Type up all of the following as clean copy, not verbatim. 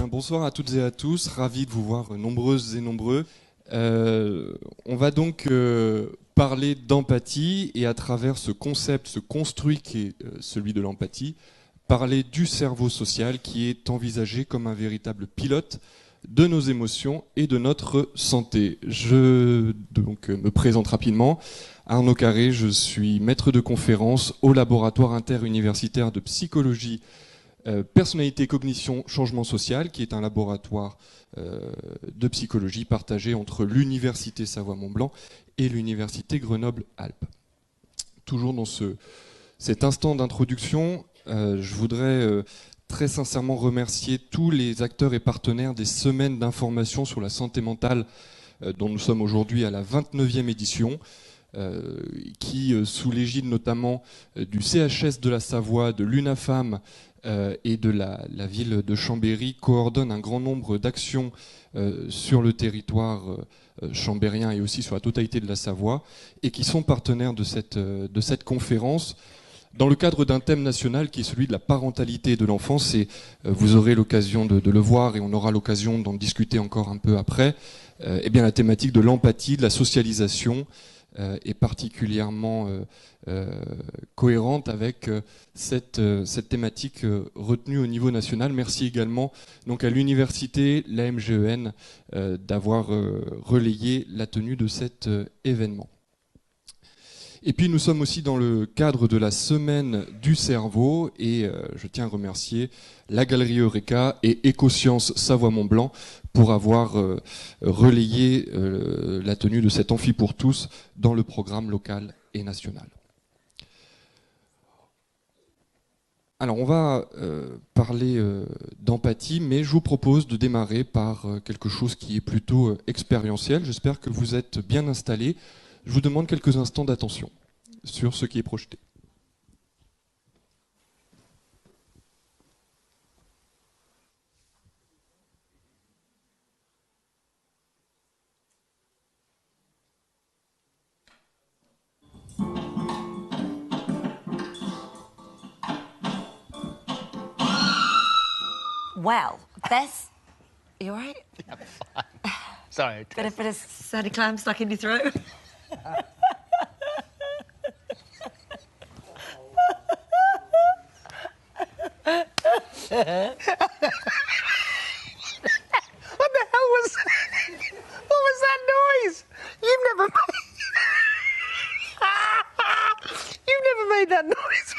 Bien, bonsoir à toutes et à tous, ravi de vous voir nombreuses et nombreux. On va donc parler d'empathie et à travers ce concept, ce construit qui est celui de l'empathie, parler du cerveau social qui est envisagé comme un véritable pilote de nos émotions et de notre santé. Je me présente rapidement. Arnaud Carré, je suis maître de conférence au laboratoire interuniversitaire de psychologie Personnalité, Cognition, Changement Social, qui est un laboratoire de psychologie partagé entre l'Université Savoie-Mont-Blanc et l'Université Grenoble-Alpes. Toujours dans cet instant d'introduction, je voudrais très sincèrement remercier tous les acteurs et partenaires des semaines d'information sur la santé mentale dont nous sommes aujourd'hui à la 29e édition. Qui, sous l'égide notamment du CHS de la Savoie, de l'UNAFAM et de la ville de Chambéry, coordonne un grand nombre d'actions sur le territoire chambérien et aussi sur la totalité de la Savoie, et qui sont partenaires de cette conférence dans le cadre d'un thème national qui est celui de la parentalité de l'enfance. Et vous aurez l'occasion de le voir, et on aura l'occasion d'en discuter encore un peu après. Eh bien, la thématique de l'empathie, de la socialisation, est particulièrement cohérente avec cette thématique retenue au niveau national. Merci également donc à l'université, la MGEN, d'avoir relayé la tenue de cet événement. Et puis nous sommes aussi dans le cadre de la semaine du cerveau, et je tiens à remercier la Galerie Eureka et Écosciences Savoie-Mont-Blanc pour avoir relayé la tenue de cet amphi pour tous dans le programme local et national. Alors on va parler d'empathie, mais je vous propose de démarrer par quelque chose qui est plutôt expérientiel. J'espère que vous êtes bien installés. Je vous demande quelques instants d'attention sur ce qui est projeté. Well, Bess, you all right? I'm fine. Sorry. Bit of sandy clam stuck in your throat? What the hell was that? What was that noise? You've never made that noise.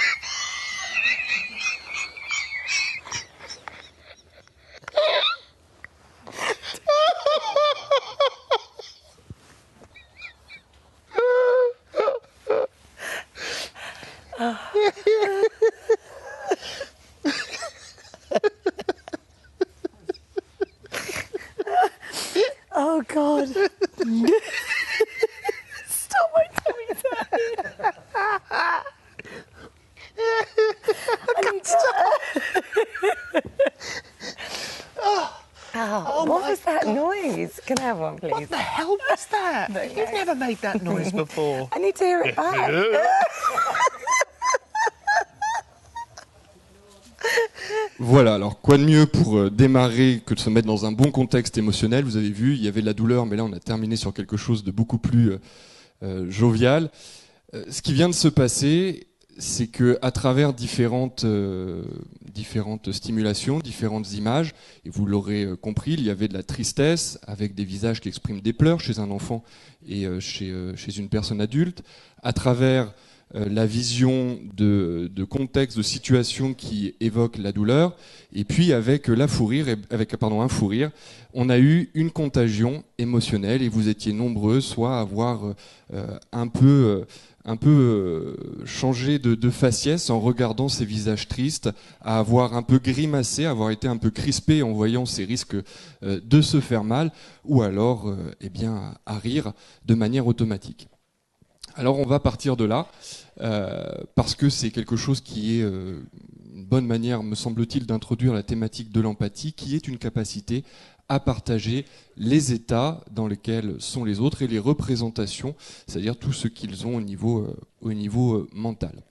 Oh, God. Stop my tummy turning. What was that noise? Can I have one, please? What the hell was that? You've never made that noise before. I need to hear it back. Voilà, alors quoi de mieux pour démarrer que de se mettre dans un bon contexte émotionnel. Vous avez vu, il y avait de la douleur, mais là on a terminé sur quelque chose de beaucoup plus jovial. Ce qui vient de se passer, c'est que à travers différentes stimulations, différentes images, et vous l'aurez compris, il y avait de la tristesse avec des visages qui expriment des pleurs chez un enfant et chez une personne adulte, à travers la vision de contexte, de situation qui évoque la douleur, et puis avec un fou rire, on a eu une contagion émotionnelle, et vous étiez nombreux soit à avoir un peu changé de faciès en regardant ces visages tristes, à avoir un peu grimacé, à avoir été un peu crispé en voyant ces risques de se faire mal, ou alors à rire de manière automatique. Alors on va partir de là, parce que c'est quelque chose qui est une bonne manière, me semble-t-il, d'introduire la thématique de l'empathie, qui est une capacité à partager les états dans lesquels sont les autres et les représentations, c'est-à-dire tout ce qu'ils ont au niveau mental.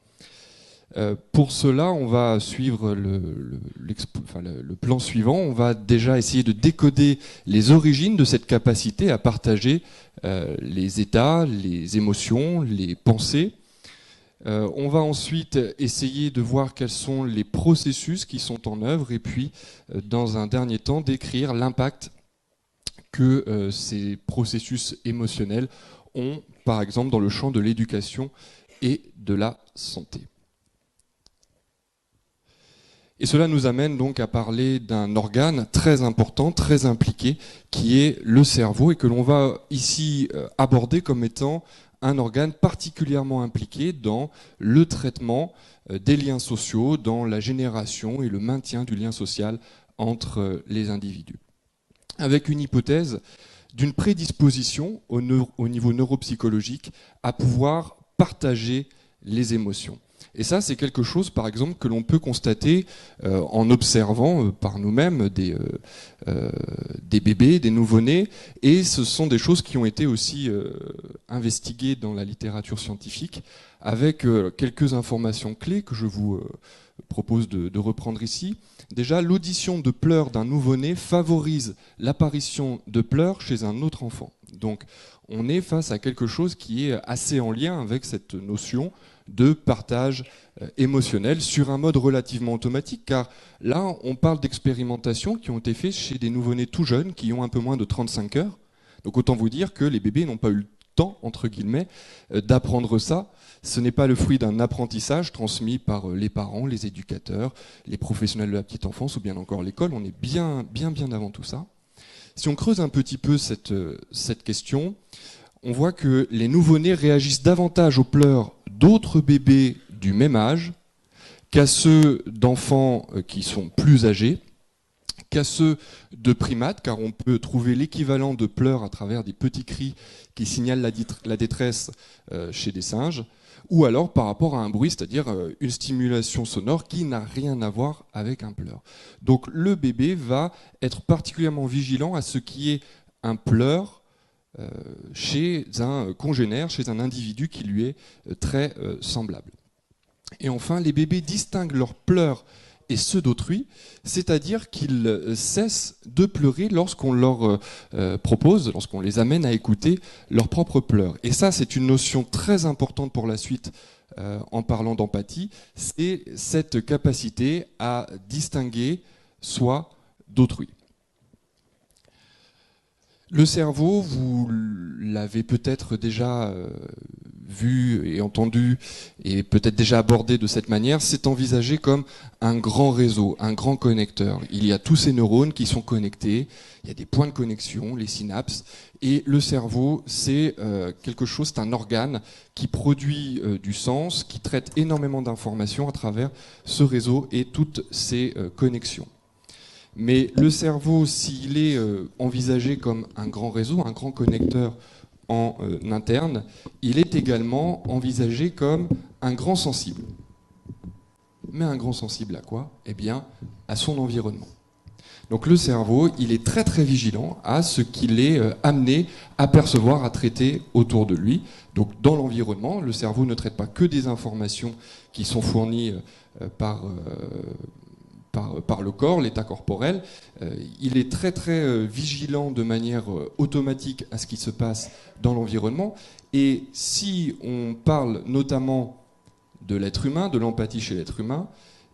Pour cela, on va suivre le plan suivant. On va déjà essayer de décoder les origines de cette capacité à partager les états, les émotions, les pensées. On va ensuite essayer de voir quels sont les processus qui sont en œuvre et puis, dans un dernier temps, décrire l'impact que ces processus émotionnels ont, par exemple, dans le champ de l'éducation et de la santé. Et cela nous amène donc à parler d'un organe très important, très impliqué, qui est le cerveau, et que l'on va ici aborder comme étant un organe particulièrement impliqué dans le traitement des liens sociaux, dans la génération et le maintien du lien social entre les individus. Avec une hypothèse d'une prédisposition au niveau neuropsychologique à pouvoir partager les émotions. Et ça, c'est quelque chose, par exemple, que l'on peut constater en observant par nous-mêmes des bébés, des nouveau-nés, et ce sont des choses qui ont été aussi investiguées dans la littérature scientifique, avec quelques informations clés que je vous propose de reprendre ici. Déjà, l'audition de pleurs d'un nouveau-né favorise l'apparition de pleurs chez un autre enfant. Donc, on est face à quelque chose qui est assez en lien avec cette notion de partage émotionnel sur un mode relativement automatique, car là, on parle d'expérimentations qui ont été faites chez des nouveau-nés tout jeunes, qui ont un peu moins de 35 heures. Donc autant vous dire que les bébés n'ont pas eu le temps, entre guillemets, d'apprendre ça. Ce n'est pas le fruit d'un apprentissage transmis par les parents, les éducateurs, les professionnels de la petite enfance ou bien encore l'école. On est bien avant tout ça. Si on creuse un petit peu cette question, on voit que les nouveau-nés réagissent davantage aux pleurs d'autres bébés du même âge qu'à ceux d'enfants qui sont plus âgés, qu'à ceux de primates, car on peut trouver l'équivalent de pleurs à travers des petits cris qui signalent la détresse chez des singes, ou alors par rapport à un bruit, c'est-à-dire une stimulation sonore qui n'a rien à voir avec un pleur. Donc le bébé va être particulièrement vigilant à ce qui est un pleur chez un congénère, chez un individu qui lui est très semblable. Et enfin, les bébés distinguent leurs pleurs et ceux d'autrui, c'est-à-dire qu'ils cessent de pleurer lorsqu'on leur propose, lorsqu'on les amène à écouter leurs propres pleurs. Et ça, c'est une notion très importante pour la suite en parlant d'empathie, c'est cette capacité à distinguer soi d'autrui. Le cerveau, vous l'avez peut-être déjà vu et entendu et peut-être déjà abordé de cette manière, c'est envisagé comme un grand réseau, un grand connecteur. Il y a tous ces neurones qui sont connectés, il y a des points de connexion, les synapses, et le cerveau, c'est quelque chose, c'est un organe qui produit du sens, qui traite énormément d'informations à travers ce réseau et toutes ces connexions. Mais le cerveau, s'il est envisagé comme un grand réseau, un grand connecteur en interne, il est également envisagé comme un grand sensible. Mais un grand sensible à quoi? Eh bien, à son environnement. Donc le cerveau, il est très très vigilant à ce qu'il est amené à percevoir, à traiter autour de lui. Donc dans l'environnement, le cerveau ne traite pas que des informations qui sont fournies par le corps, l'état corporel. Il est très très vigilant de manière automatique à ce qui se passe dans l'environnement. Et si on parle notamment de l'être humain, de l'empathie chez l'être humain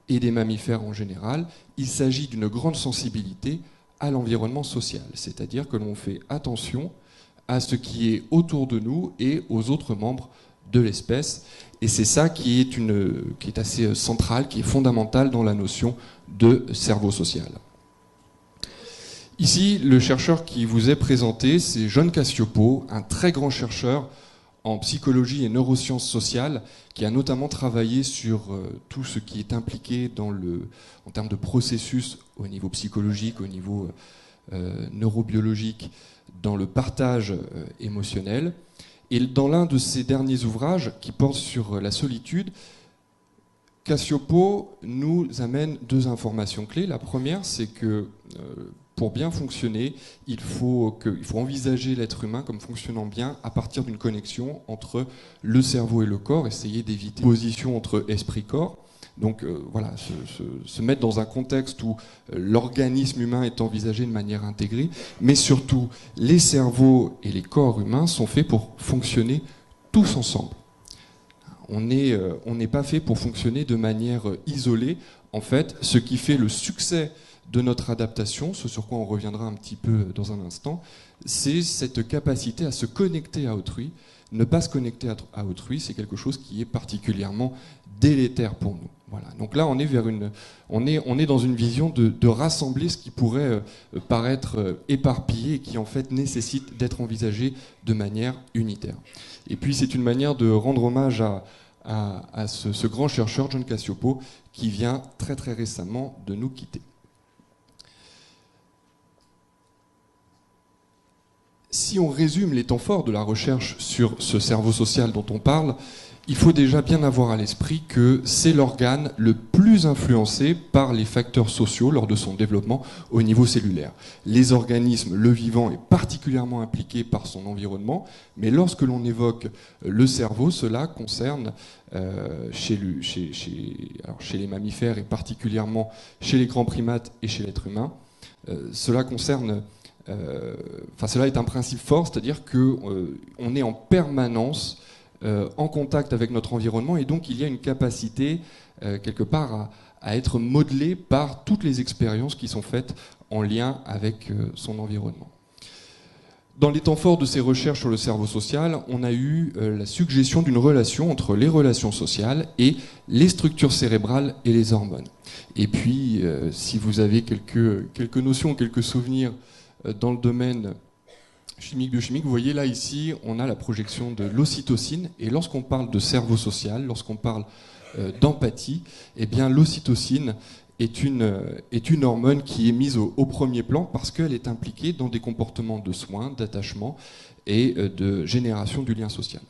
et des mammifères en général, il s'agit d'une grande sensibilité à l'environnement social. C'est-à-dire que l'on fait attention à ce qui est autour de nous et aux autres membres de l'espèce. Et c'est ça qui est assez central, qui est fondamental dans la notion de cerveau social. Ici, le chercheur qui vous est présenté, c'est John Cacioppo, un très grand chercheur en psychologie et neurosciences sociales, qui a notamment travaillé sur tout ce qui est impliqué en termes de processus au niveau psychologique, au niveau neurobiologique, dans le partage émotionnel. Et dans l'un de ses derniers ouvrages, qui porte sur la solitude, Cacioppo nous amène deux informations clés. La première, c'est que pour bien fonctionner, il faut envisager l'être humain comme fonctionnant bien à partir d'une connexion entre le cerveau et le corps, essayer d'éviter l'opposition entre esprit-corps. Donc voilà, se mettre dans un contexte où l'organisme humain est envisagé de manière intégrée, mais surtout les cerveaux et les corps humains sont faits pour fonctionner tous ensemble. On n'est pas fait pour fonctionner de manière isolée. En fait, ce qui fait le succès de notre adaptation, ce sur quoi on reviendra un petit peu dans un instant, c'est cette capacité à se connecter à autrui. Ne pas se connecter à autrui, c'est quelque chose qui est particulièrement délétère pour nous. Voilà. Donc là, on est dans une vision de rassembler ce qui pourrait paraître éparpillé et qui en fait nécessite d'être envisagé de manière unitaire. Et puis c'est une manière de rendre hommage à ce grand chercheur, John Cacioppo, qui vient très très récemment de nous quitter. Si on résume les temps forts de la recherche sur ce cerveau social dont on parle, il faut déjà bien avoir à l'esprit que c'est l'organe le plus influencé par les facteurs sociaux lors de son développement au niveau cellulaire. Les organismes, le vivant est particulièrement impliqué par son environnement, mais lorsque l'on évoque le cerveau, cela concerne chez les mammifères et particulièrement chez les grands primates et chez l'être humain, cela est un principe fort, c'est-à-dire qu'on est en permanence en contact avec notre environnement et donc il y a une capacité quelque part à être modelé par toutes les expériences qui sont faites en lien avec son environnement. Dans les temps forts de ces recherches sur le cerveau social, on a eu la suggestion d'une relation entre les relations sociales et les structures cérébrales et les hormones. Et puis, si vous avez quelques notions, quelques souvenirs dans le domaine chimique, biochimique, vous voyez là ici, on a la projection de l'ocytocine, et lorsqu'on parle de cerveau social, lorsqu'on parle d'empathie, eh bien l'ocytocine est une hormone qui est mise au premier plan parce qu'elle est impliquée dans des comportements de soins, d'attachement et de génération du lien social.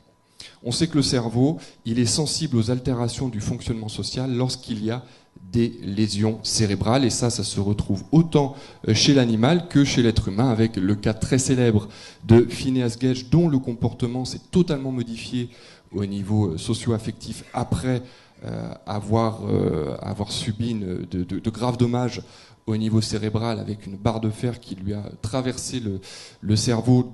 On sait que le cerveau, il est sensible aux altérations du fonctionnement social lorsqu'il y a des lésions cérébrales, et ça se retrouve autant chez l'animal que chez l'être humain, avec le cas très célèbre de Phineas Gage, dont le comportement s'est totalement modifié au niveau socio-affectif après avoir subi de graves dommages au niveau cérébral, avec une barre de fer qui lui a traversé le cerveau,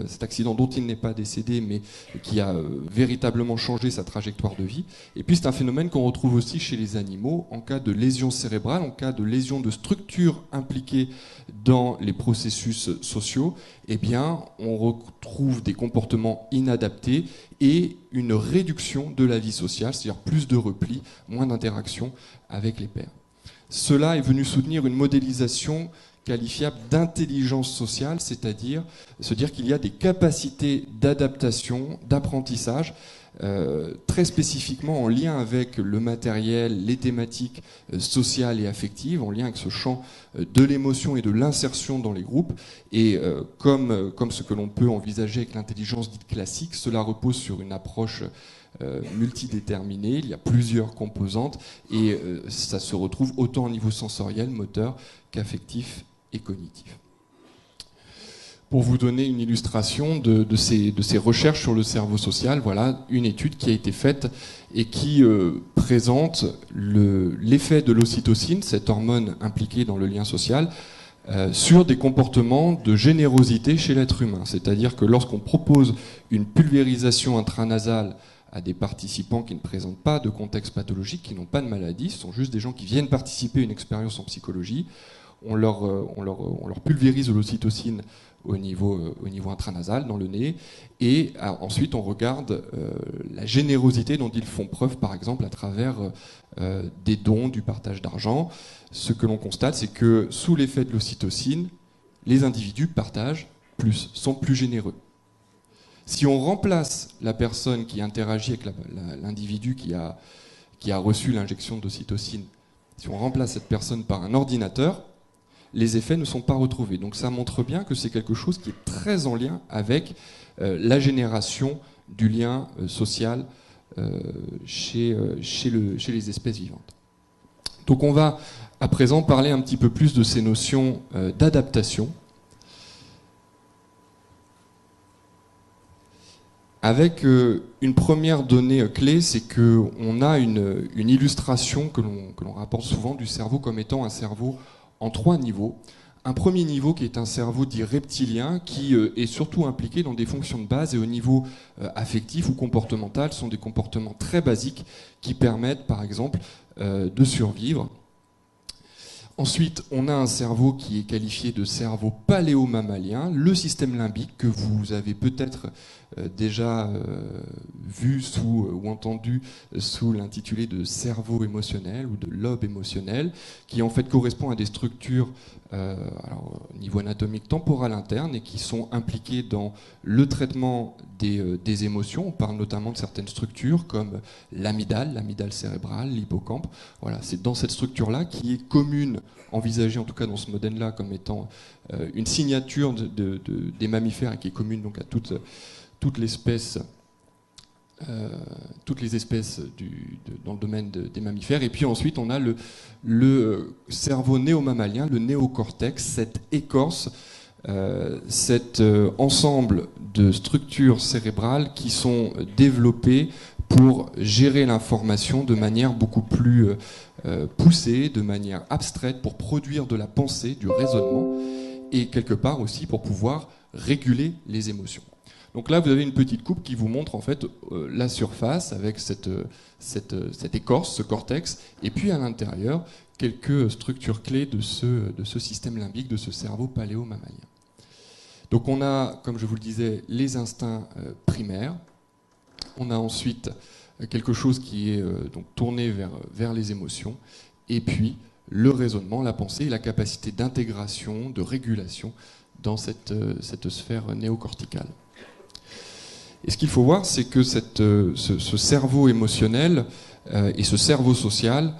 cet accident dont il n'est pas décédé, mais qui a véritablement changé sa trajectoire de vie. Et puis c'est un phénomène qu'on retrouve aussi chez les animaux, en cas de lésion cérébrale, en cas de lésion de structures impliquées dans les processus sociaux, eh bien on retrouve des comportements inadaptés et une réduction de la vie sociale, c'est-à-dire plus de repli, moins d'interaction avec les pairs. Cela est venu soutenir une modélisation qualifiable d'intelligence sociale, c'est-à-dire se dire qu'il y a des capacités d'adaptation, d'apprentissage, très spécifiquement en lien avec le matériel, les thématiques sociales et affectives, en lien avec ce champ de l'émotion et de l'insertion dans les groupes. Et comme ce que l'on peut envisager avec l'intelligence dite classique, cela repose sur une approche multidéterminée, il y a plusieurs composantes et ça se retrouve autant au niveau sensoriel, moteur qu'affectif et cognitif. Pour vous donner une illustration de ces recherches sur le cerveau social, voilà une étude qui a été faite et qui présente l'effet de l'ocytocine, cette hormone impliquée dans le lien social, sur des comportements de générosité chez l'être humain. C'est-à-dire que lorsqu'on propose une pulvérisation intranasale à des participants qui ne présentent pas de contexte pathologique, qui n'ont pas de maladie, ce sont juste des gens qui viennent participer à une expérience en psychologie, on leur pulvérise l'ocytocine au niveau intranasal, dans le nez, et ensuite on regarde la générosité dont ils font preuve, par exemple, à travers des dons, du partage d'argent. Ce que l'on constate, c'est que sous l'effet de l'ocytocine, les individus partagent plus, sont plus généreux. Si on remplace la personne qui interagit avec l'individu qui a reçu l'injection d'ocytocine, si on remplace cette personne par un ordinateur, les effets ne sont pas retrouvés. Donc ça montre bien que c'est quelque chose qui est très en lien avec la génération du lien social chez les espèces vivantes. Donc on va à présent parler un petit peu plus de ces notions d'adaptation, avec une première donnée clé, c'est qu'on a une illustration que l'on rapporte souvent du cerveau comme étant un cerveau en 3 niveaux. Un premier niveau qui est un cerveau dit reptilien, qui est surtout impliqué dans des fonctions de base, et au niveau affectif ou comportemental, sont des comportements très basiques qui permettent par exemple de survivre. Ensuite, on a un cerveau qui est qualifié de cerveau paléo-mammalien, le système limbique que vous avez peut-être déjà vu ou entendu sous l'intitulé de cerveau émotionnel ou de lobe émotionnel, qui en fait correspond à des structures au niveau anatomique temporal interne et qui sont impliquées dans le traitement des émotions. On parle notamment de certaines structures comme l'amygdale cérébrale, l'hippocampe. Voilà, c'est dans cette structure-là qui est commune, envisagée en tout cas dans ce modèle-là comme étant une signature des mammifères et qui est commune donc à toutes les espèces dans le domaine des mammifères. Et puis ensuite, on a le cerveau néo-mammalien, le néocortex, cette écorce, cet ensemble de structures cérébrales qui sont développées pour gérer l'information de manière beaucoup plus poussée, de manière abstraite, pour produire de la pensée, du raisonnement, et quelque part aussi pour pouvoir réguler les émotions. Donc là, vous avez une petite coupe qui vous montre en fait la surface avec cette écorce, ce cortex, et puis à l'intérieur, quelques structures clés de ce système limbique, de ce cerveau paléo-mammalien. Donc on a, comme je vous le disais, les instincts primaires. On a ensuite quelque chose qui est donc tourné vers les émotions, et puis le raisonnement, la pensée et la capacité d'intégration, de régulation dans cette sphère néocorticale. Et ce qu'il faut voir, c'est que ce cerveau émotionnel et ce cerveau social,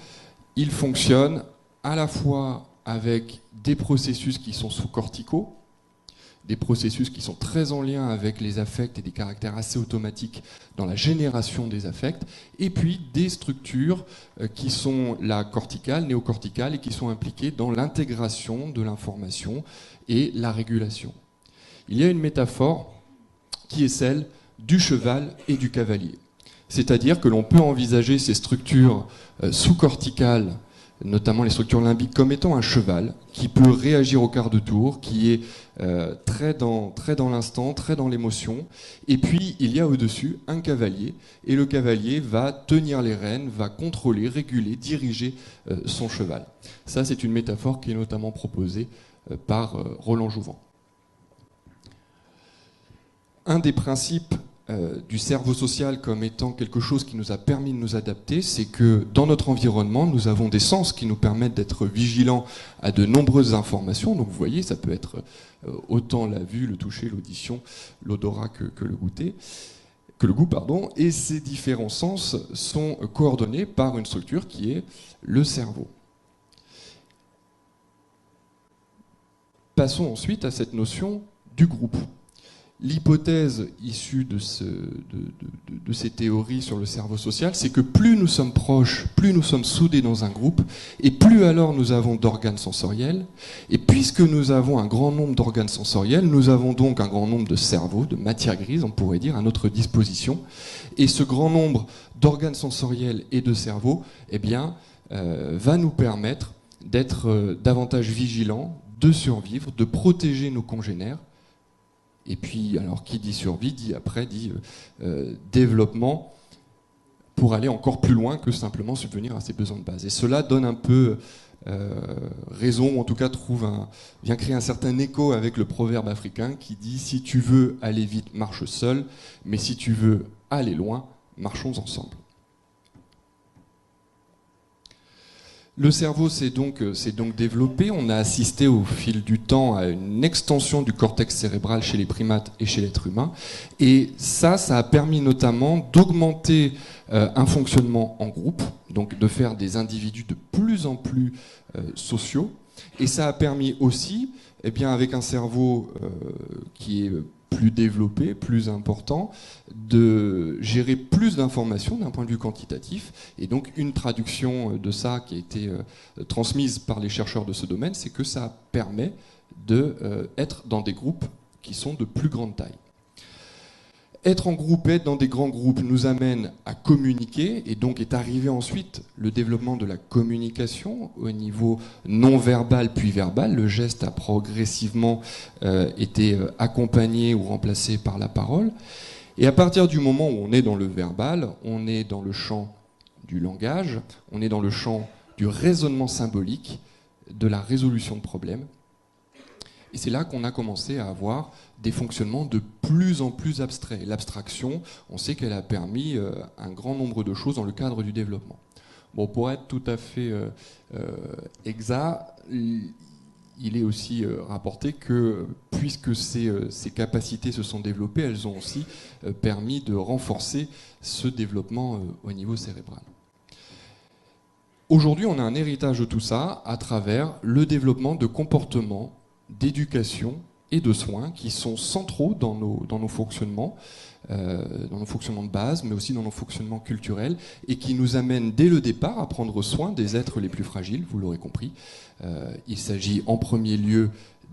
il fonctionne à la fois avec des processus qui sont sous-corticaux, des processus qui sont très en lien avec les affects et des caractères assez automatiques dans la génération des affects, et puis des structures qui sont la corticale, néocorticale, et qui sont impliquées dans l'intégration de l'information et la régulation. Il y a une métaphore qui est celle du cheval et du cavalier. C'est-à-dire que l'on peut envisager ces structures sous-corticales, notamment les structures limbiques, comme étant un cheval qui peut réagir au quart de tour, qui est très dans l'instant, très dans l'émotion. Et puis, il y a au-dessus un cavalier, et le cavalier va tenir les rênes, va contrôler, réguler, diriger son cheval. Ça, c'est une métaphore qui est notamment proposée par Roland Jouvin. Un des principes du cerveau social comme étant quelque chose qui nous a permis de nous adapter, c'est que dans notre environnement, nous avons des sens qui nous permettent d'être vigilants à de nombreuses informations. Donc vous voyez, ça peut être autant la vue, le toucher, l'audition, l'odorat que le goût, pardon. Et ces différents sens sont coordonnés par une structure qui est le cerveau. Passons ensuite à cette notion du groupe. L'hypothèse issue de ces théories sur le cerveau social, c'est que plus nous sommes proches, plus nous sommes soudés dans un groupe, et plus alors nous avons d'organes sensoriels. Et puisque nous avons un grand nombre d'organes sensoriels, nous avons donc un grand nombre de cerveaux, de matière grise, on pourrait dire, à notre disposition. Et ce grand nombre d'organes sensoriels et de cerveaux, eh bien, va nous permettre d'être davantage vigilants, de survivre, de protéger nos congénères. Et puis, alors, qui dit survie, dit développement pour aller encore plus loin que simplement subvenir à ses besoins de base. Et cela donne un peu raison, ou en tout cas vient créer un certain écho avec le proverbe africain qui dit « Si tu veux aller vite, marche seul, mais si tu veux aller loin, marchons ensemble ». Le cerveau s'est donc développé. On a assisté au fil du temps à une extension du cortex cérébral chez les primates et chez l'être humain. Et ça a permis notamment d'augmenter un fonctionnement en groupe, donc de faire des individus de plus en plus sociaux. Et ça a permis aussi, eh bien, avec un cerveau qui est plus développé, plus important, de gérer plus d'informations d'un point de vue quantitatif. Et donc une traduction de ça qui a été transmise par les chercheurs de ce domaine, c'est que ça permet d'être dans des groupes qui sont de plus grande taille. Être en groupe, être dans des grands groupes nous amène à communiquer, et donc est arrivé ensuite le développement de la communication au niveau non verbal puis verbal. Le geste a progressivement été accompagné ou remplacé par la parole. Et à partir du moment où on est dans le verbal, on est dans le champ du langage, on est dans le champ du raisonnement symbolique, de la résolution de problèmes. Et c'est là qu'on a commencé à avoir des fonctionnements de plus en plus abstraits. L'abstraction, on sait qu'elle a permis un grand nombre de choses dans le cadre du développement. Bon, pour être tout à fait exact, il est aussi rapporté que, puisque ces capacités se sont développées, elles ont aussi permis de renforcer ce développement au niveau cérébral. Aujourd'hui, on a un héritage de tout ça à travers le développement de comportements, d'éducation et de soins qui sont centraux dans nos fonctionnements, de base, mais aussi dans nos fonctionnements culturels, et qui nous amènent dès le départ à prendre soin des êtres les plus fragiles, vous l'aurez compris. Il s'agit en premier lieu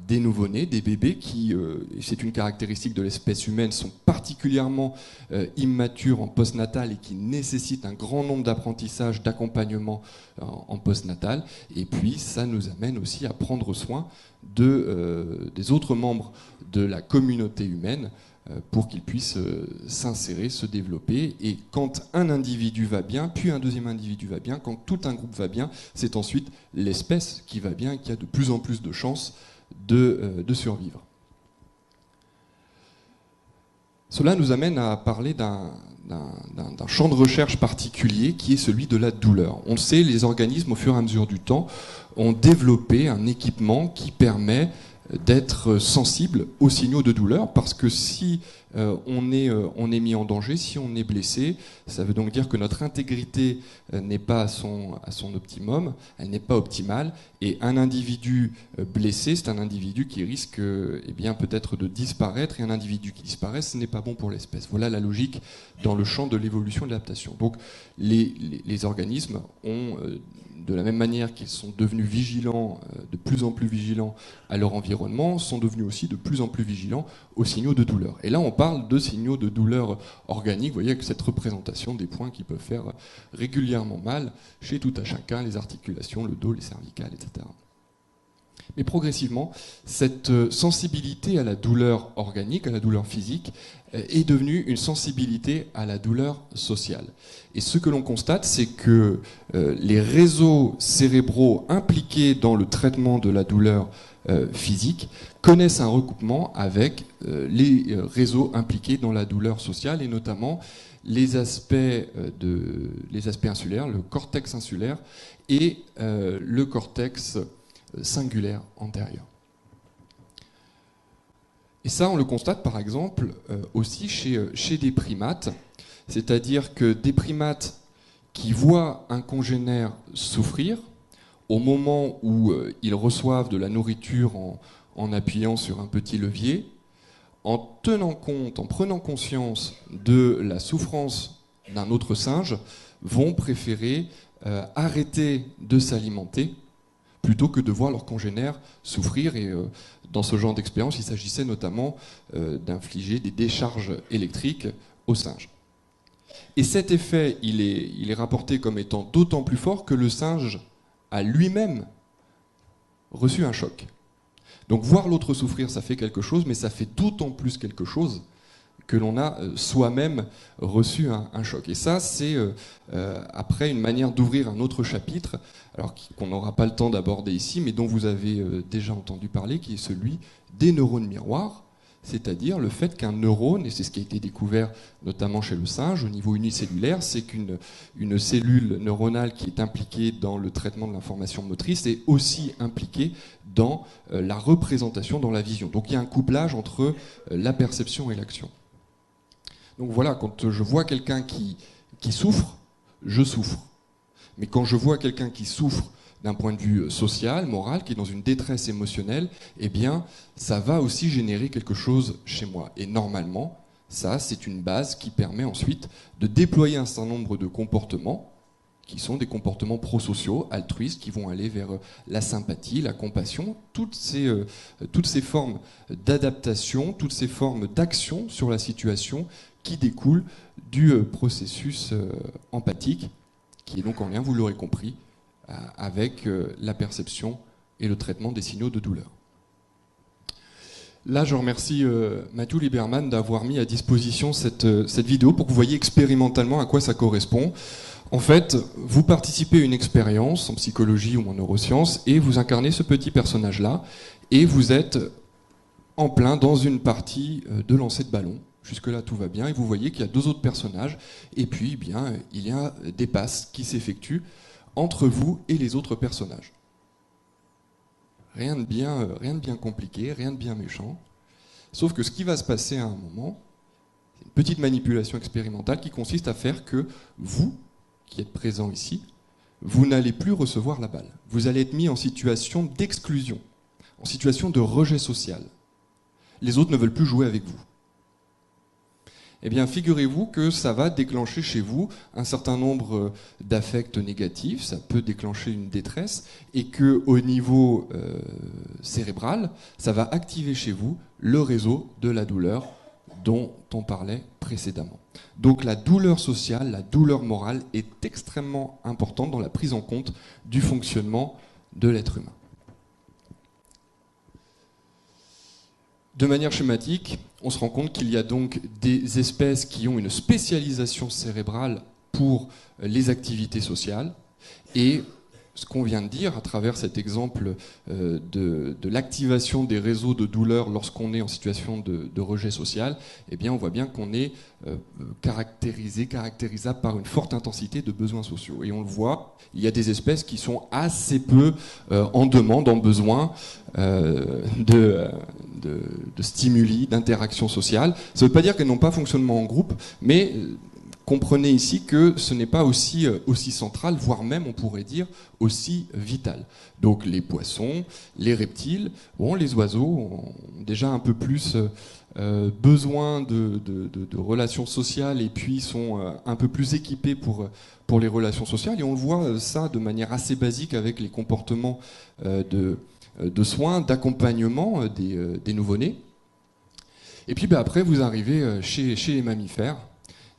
des nouveau-nés, des bébés qui, c'est une caractéristique de l'espèce humaine, sont particulièrement immatures en postnatal et qui nécessitent un grand nombre d'apprentissages, d'accompagnement en postnatal. Et puis ça nous amène aussi à prendre soin des autres membres de la communauté humaine pour qu'ils puissent s'insérer, se développer. Et quand un individu va bien, puis un deuxième individu va bien, quand tout un groupe va bien, c'est ensuite l'espèce qui va bien et qui a de plus en plus de chances de survivre. Cela nous amène à parler d'un champ de recherche particulier qui est celui de la douleur. On le sait, les organismes, au fur et à mesure du temps, ont développé un équipement qui permet d'être sensible aux signaux de douleur, parce que si on est mis en danger, si on est blessé, ça veut donc dire que notre intégrité n'est pas à son optimum, elle n'est pas optimale, et un individu blessé, c'est un individu qui risque peut-être de disparaître, et un individu qui disparaît, ce n'est pas bon pour l'espèce. Voilà la logique dans le champ de l'évolution et de l'adaptation. Donc les organismes ont, de la même manière qu'ils sont devenus vigilants, de plus en plus vigilants à leur environnement, sont devenus aussi de plus en plus vigilants aux signaux de douleur. Et là, on parle de signaux de douleur organique, vous voyez, avec cette représentation des points qui peuvent faire régulièrement mal chez tout à chacun, les articulations, le dos, les cervicales, etc. Mais progressivement, cette sensibilité à la douleur organique, à la douleur physique, est devenue une sensibilité à la douleur sociale. Et ce que l'on constate, c'est que les réseaux cérébraux impliqués dans le traitement de la douleur physique connaissent un recoupement avec les réseaux impliqués dans la douleur sociale, et notamment les aspects insulaires, le cortex insulaire et le cortex singulaire antérieur. Et ça, on le constate par exemple aussi chez des primates, c'est-à-dire que des primates qui voient un congénère souffrir, au moment où ils reçoivent de la nourriture en appuyant sur un petit levier, en tenant compte, en prenant conscience de la souffrance d'un autre singe, vont préférer arrêter de s'alimenter plutôt que de voir leurs congénères souffrir. Et dans ce genre d'expérience, il s'agissait notamment d'infliger des décharges électriques aux singes. Et cet effet, il est rapporté comme étant d'autant plus fort que le singe a lui-même reçu un choc. Donc voir l'autre souffrir, ça fait quelque chose, mais ça fait d'autant plus quelque chose que l'on a soi-même reçu un choc. Et ça, c'est après une manière d'ouvrir un autre chapitre, alors qu'on n'aura pas le temps d'aborder ici, mais dont vous avez déjà entendu parler, qui est celui des neurones miroirs, c'est-à-dire le fait qu'un neurone, et c'est ce qui a été découvert notamment chez le singe au niveau unicellulaire, c'est qu'une cellule neuronale qui est impliquée dans le traitement de l'information motrice est aussi impliquée dans la représentation, dans la vision. Donc il y a un couplage entre la perception et l'action. Donc voilà, quand je vois quelqu'un qui souffre, je souffre. Mais quand je vois quelqu'un qui souffre d'un point de vue social, moral, qui est dans une détresse émotionnelle, eh bien, ça va aussi générer quelque chose chez moi. Et normalement, ça, c'est une base qui permet ensuite de déployer un certain nombre de comportements qui sont des comportements prosociaux, altruistes, qui vont aller vers la sympathie, la compassion, toutes ces formes d'adaptation, toutes ces formes d'action sur la situation qui découlent du processus empathique, qui est donc en lien, vous l'aurez compris, avec la perception et le traitement des signaux de douleur. Là, je remercie Mathieu Lieberman d'avoir mis à disposition cette vidéo pour que vous voyez expérimentalement à quoi ça correspond. En fait, vous participez à une expérience en psychologie ou en neurosciences et vous incarnez ce petit personnage-là et vous êtes en plein dans une partie de lancer de ballon. Jusque-là, tout va bien et vous voyez qu'il y a deux autres personnages et puis, eh bien, il y a des passes qui s'effectuent entre vous et les autres personnages. Rien de bien compliqué, rien de bien méchant. Sauf que ce qui va se passer à un moment, c'est une petite manipulation expérimentale qui consiste à faire que vous, qui êtes présent ici, vous n'allez plus recevoir la balle. Vous allez être mis en situation d'exclusion, en situation de rejet social. Les autres ne veulent plus jouer avec vous. Eh bien, figurez-vous que ça va déclencher chez vous un certain nombre d'affects négatifs, ça peut déclencher une détresse, et qu'au niveau cérébral, ça va activer chez vous le réseau de la douleur dont on parlait précédemment. Donc la douleur sociale, la douleur morale est extrêmement importante dans la prise en compte du fonctionnement de l'être humain. De manière schématique, on se rend compte qu'il y a donc des espèces qui ont une spécialisation cérébrale pour les activités sociales et ce qu'on vient de dire à travers cet exemple de l'activation des réseaux de douleur lorsqu'on est en situation de rejet social, eh bien on voit bien qu'on est caractérisable par une forte intensité de besoins sociaux. Et on le voit, il y a des espèces qui sont assez peu en demande, en besoin de stimuli, d'interaction sociale. Ça ne veut pas dire qu'elles n'ont pas fonctionnement en groupe, mais comprenez ici que ce n'est pas aussi central, voire même, on pourrait dire, aussi vital. Donc les poissons, les reptiles, bon, les oiseaux ont déjà un peu plus besoin de relations sociales et puis sont un peu plus équipés pour les relations sociales. Et on le voit ça de manière assez basique avec les comportements de soins, d'accompagnement des nouveau-nés. Et puis après, vous arrivez chez les mammifères.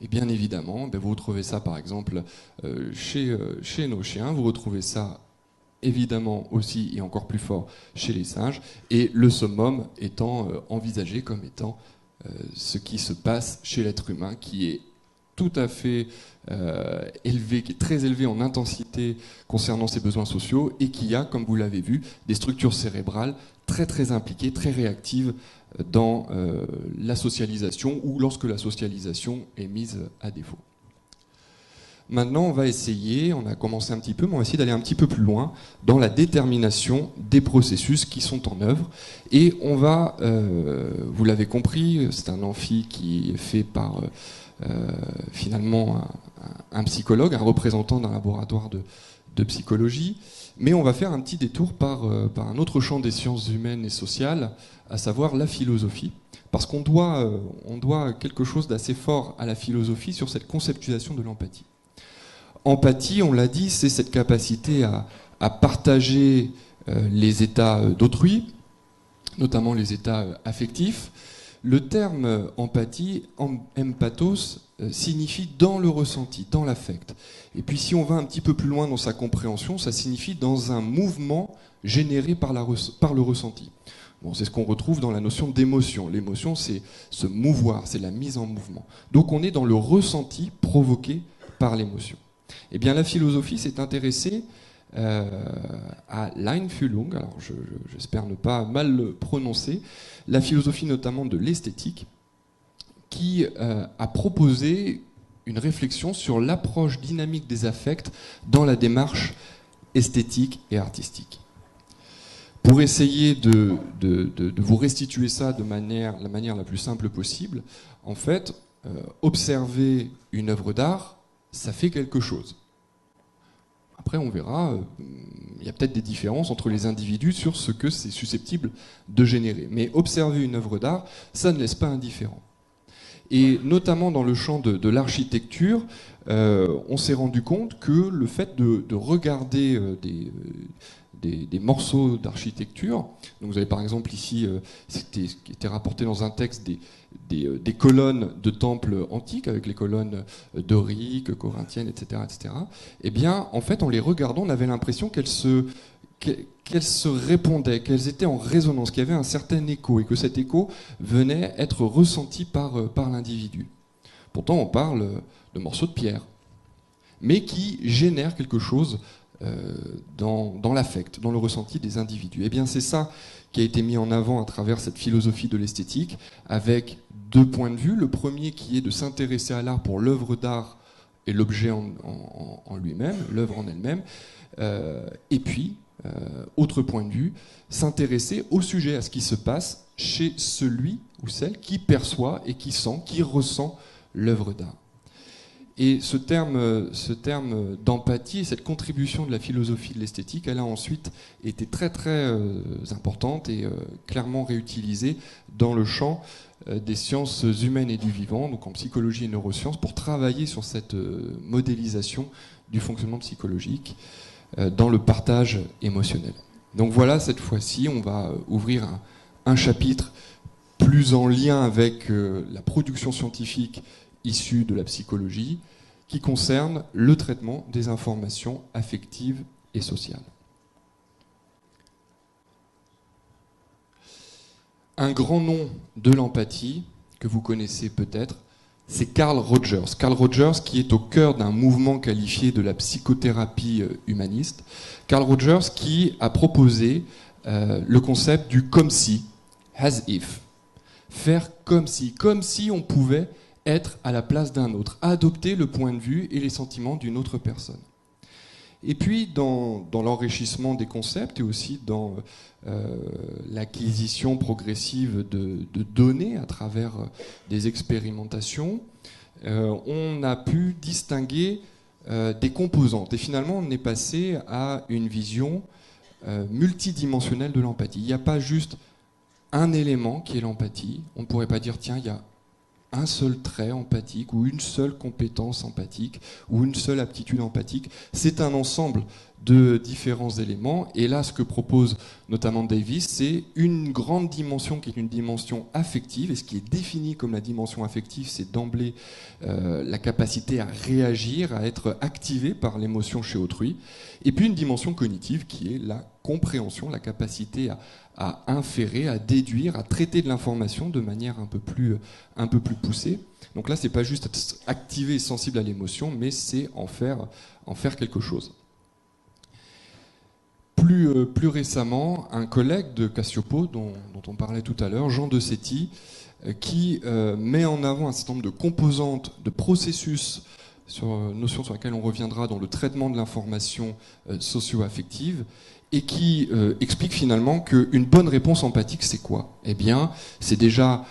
Et bien évidemment, vous retrouvez ça par exemple chez nos chiens, vous retrouvez ça évidemment aussi et encore plus fort chez les singes, et le summum étant envisagé comme étant ce qui se passe chez l'être humain, qui est tout à fait élevé, qui est très élevé en intensité concernant ses besoins sociaux, et qui a, comme vous l'avez vu, des structures cérébrales très très impliquées, très réactives dans la socialisation ou lorsque la socialisation est mise à défaut. Maintenant, on va essayer, on a commencé un petit peu, mais on va essayer d'aller un petit peu plus loin dans la détermination des processus qui sont en œuvre. Et on va, vous l'avez compris, c'est un amphi qui est fait par finalement un psychologue, un représentant d'un laboratoire de psychologie. Mais on va faire un petit détour par un autre champ des sciences humaines et sociales, à savoir la philosophie, parce qu'on doit quelque chose d'assez fort à la philosophie sur cette conceptualisation de l'empathie. Empathie, on l'a dit, c'est cette capacité à partager les états d'autrui, notamment les états affectifs. Le terme empathie, empathos, signifie dans le ressenti, dans l'affect. Et puis si on va un petit peu plus loin dans sa compréhension, ça signifie dans un mouvement généré par le ressenti. Bon, c'est ce qu'on retrouve dans la notion d'émotion. L'émotion, c'est se mouvoir, c'est la mise en mouvement. Donc on est dans le ressenti provoqué par l'émotion. Eh bien la philosophie s'est intéressée à Leinfühlung, alors j'espère ne pas mal le prononcer, la philosophie notamment de l'esthétique, qui a proposé une réflexion sur l'approche dynamique des affects dans la démarche esthétique et artistique. Pour essayer de vous restituer ça de la manière la plus simple possible, en fait, observer une œuvre d'art, ça fait quelque chose. après, on verra, il y a peut-être des différences entre les individus sur ce que c'est susceptible de générer. Mais observer une œuvre d'art, ça ne laisse pas indifférent. Et notamment dans le champ de l'architecture, on s'est rendu compte que le fait de regarder des morceaux d'architecture, donc vous avez par exemple ici, qui était rapporté dans un texte, des colonnes de temples antiques, avec les colonnes doriques, corinthiennes, etc., etc. Eh bien, en fait, en les regardant, on avait l'impression qu'elles se répondaient, qu'elles étaient en résonance, qu'il y avait un certain écho, et que cet écho venait être ressenti par l'individu. Pourtant, on parle de morceaux de pierre, mais qui génèrent quelque chose dans l'affect, dans le ressenti des individus. Eh bien, c'est ça qui a été mis en avant à travers cette philosophie de l'esthétique, avec deux points de vue. Le premier qui est de s'intéresser à l'art pour l'œuvre d'art et l'objet en lui-même, l'œuvre en elle-même, et puis, autre point de vue, s'intéresser au sujet, à ce qui se passe chez celui ou celle qui perçoit et qui sent, qui ressent l'œuvre d'art. Et ce terme d'empathie et cette contribution de la philosophie de l'esthétique, elle a ensuite été très très importante et clairement réutilisée dans le champ des sciences humaines et du vivant, donc en psychologie et neurosciences, pour travailler sur cette modélisation du fonctionnement psychologique dans le partage émotionnel. Donc voilà, cette fois-ci, on va ouvrir un chapitre plus en lien avec la production scientifique issue de la psychologie, qui concerne le traitement des informations affectives et sociales. Un grand nom de l'empathie, que vous connaissez peut-être, c'est Carl Rogers. Carl Rogers, qui est au cœur d'un mouvement qualifié de la psychothérapie humaniste. Carl Rogers qui a proposé le concept du comme si, as if. Faire comme si on pouvait être à la place d'un autre, adopter le point de vue et les sentiments d'une autre personne. Et puis, dans l'enrichissement des concepts et aussi dans l'acquisition progressive de données à travers des expérimentations, on a pu distinguer des composantes. Et finalement, on est passé à une vision multidimensionnelle de l'empathie. Il n'y a pas juste un élément qui est l'empathie. On ne pourrait pas dire, tiens, il y a un seul trait empathique ou une seule compétence empathique ou une seule aptitude empathique. C'est un ensemble de différents éléments. Et là, ce que propose notamment Davis, c'est une grande dimension qui est une dimension affective. Et ce qui est défini comme la dimension affective, c'est d'emblée la capacité à réagir, à être activé par l'émotion chez autrui. Et puis une dimension cognitive qui est la compréhension, la capacité à inférer, à déduire, à traiter de l'information de manière un peu plus poussée. Donc là, c'est pas juste être activé et sensible à l'émotion, mais c'est en faire quelque chose. Plus récemment, un collègue de Cassioppo, dont on parlait tout à l'heure, Jean de Setti, qui met en avant un certain nombre de composantes, de processus, notion sur laquelle on reviendra dans le traitement de l'information socio-affective, et qui explique finalement qu'une bonne réponse empathique, c'est quoi ? Eh bien, c'est déjà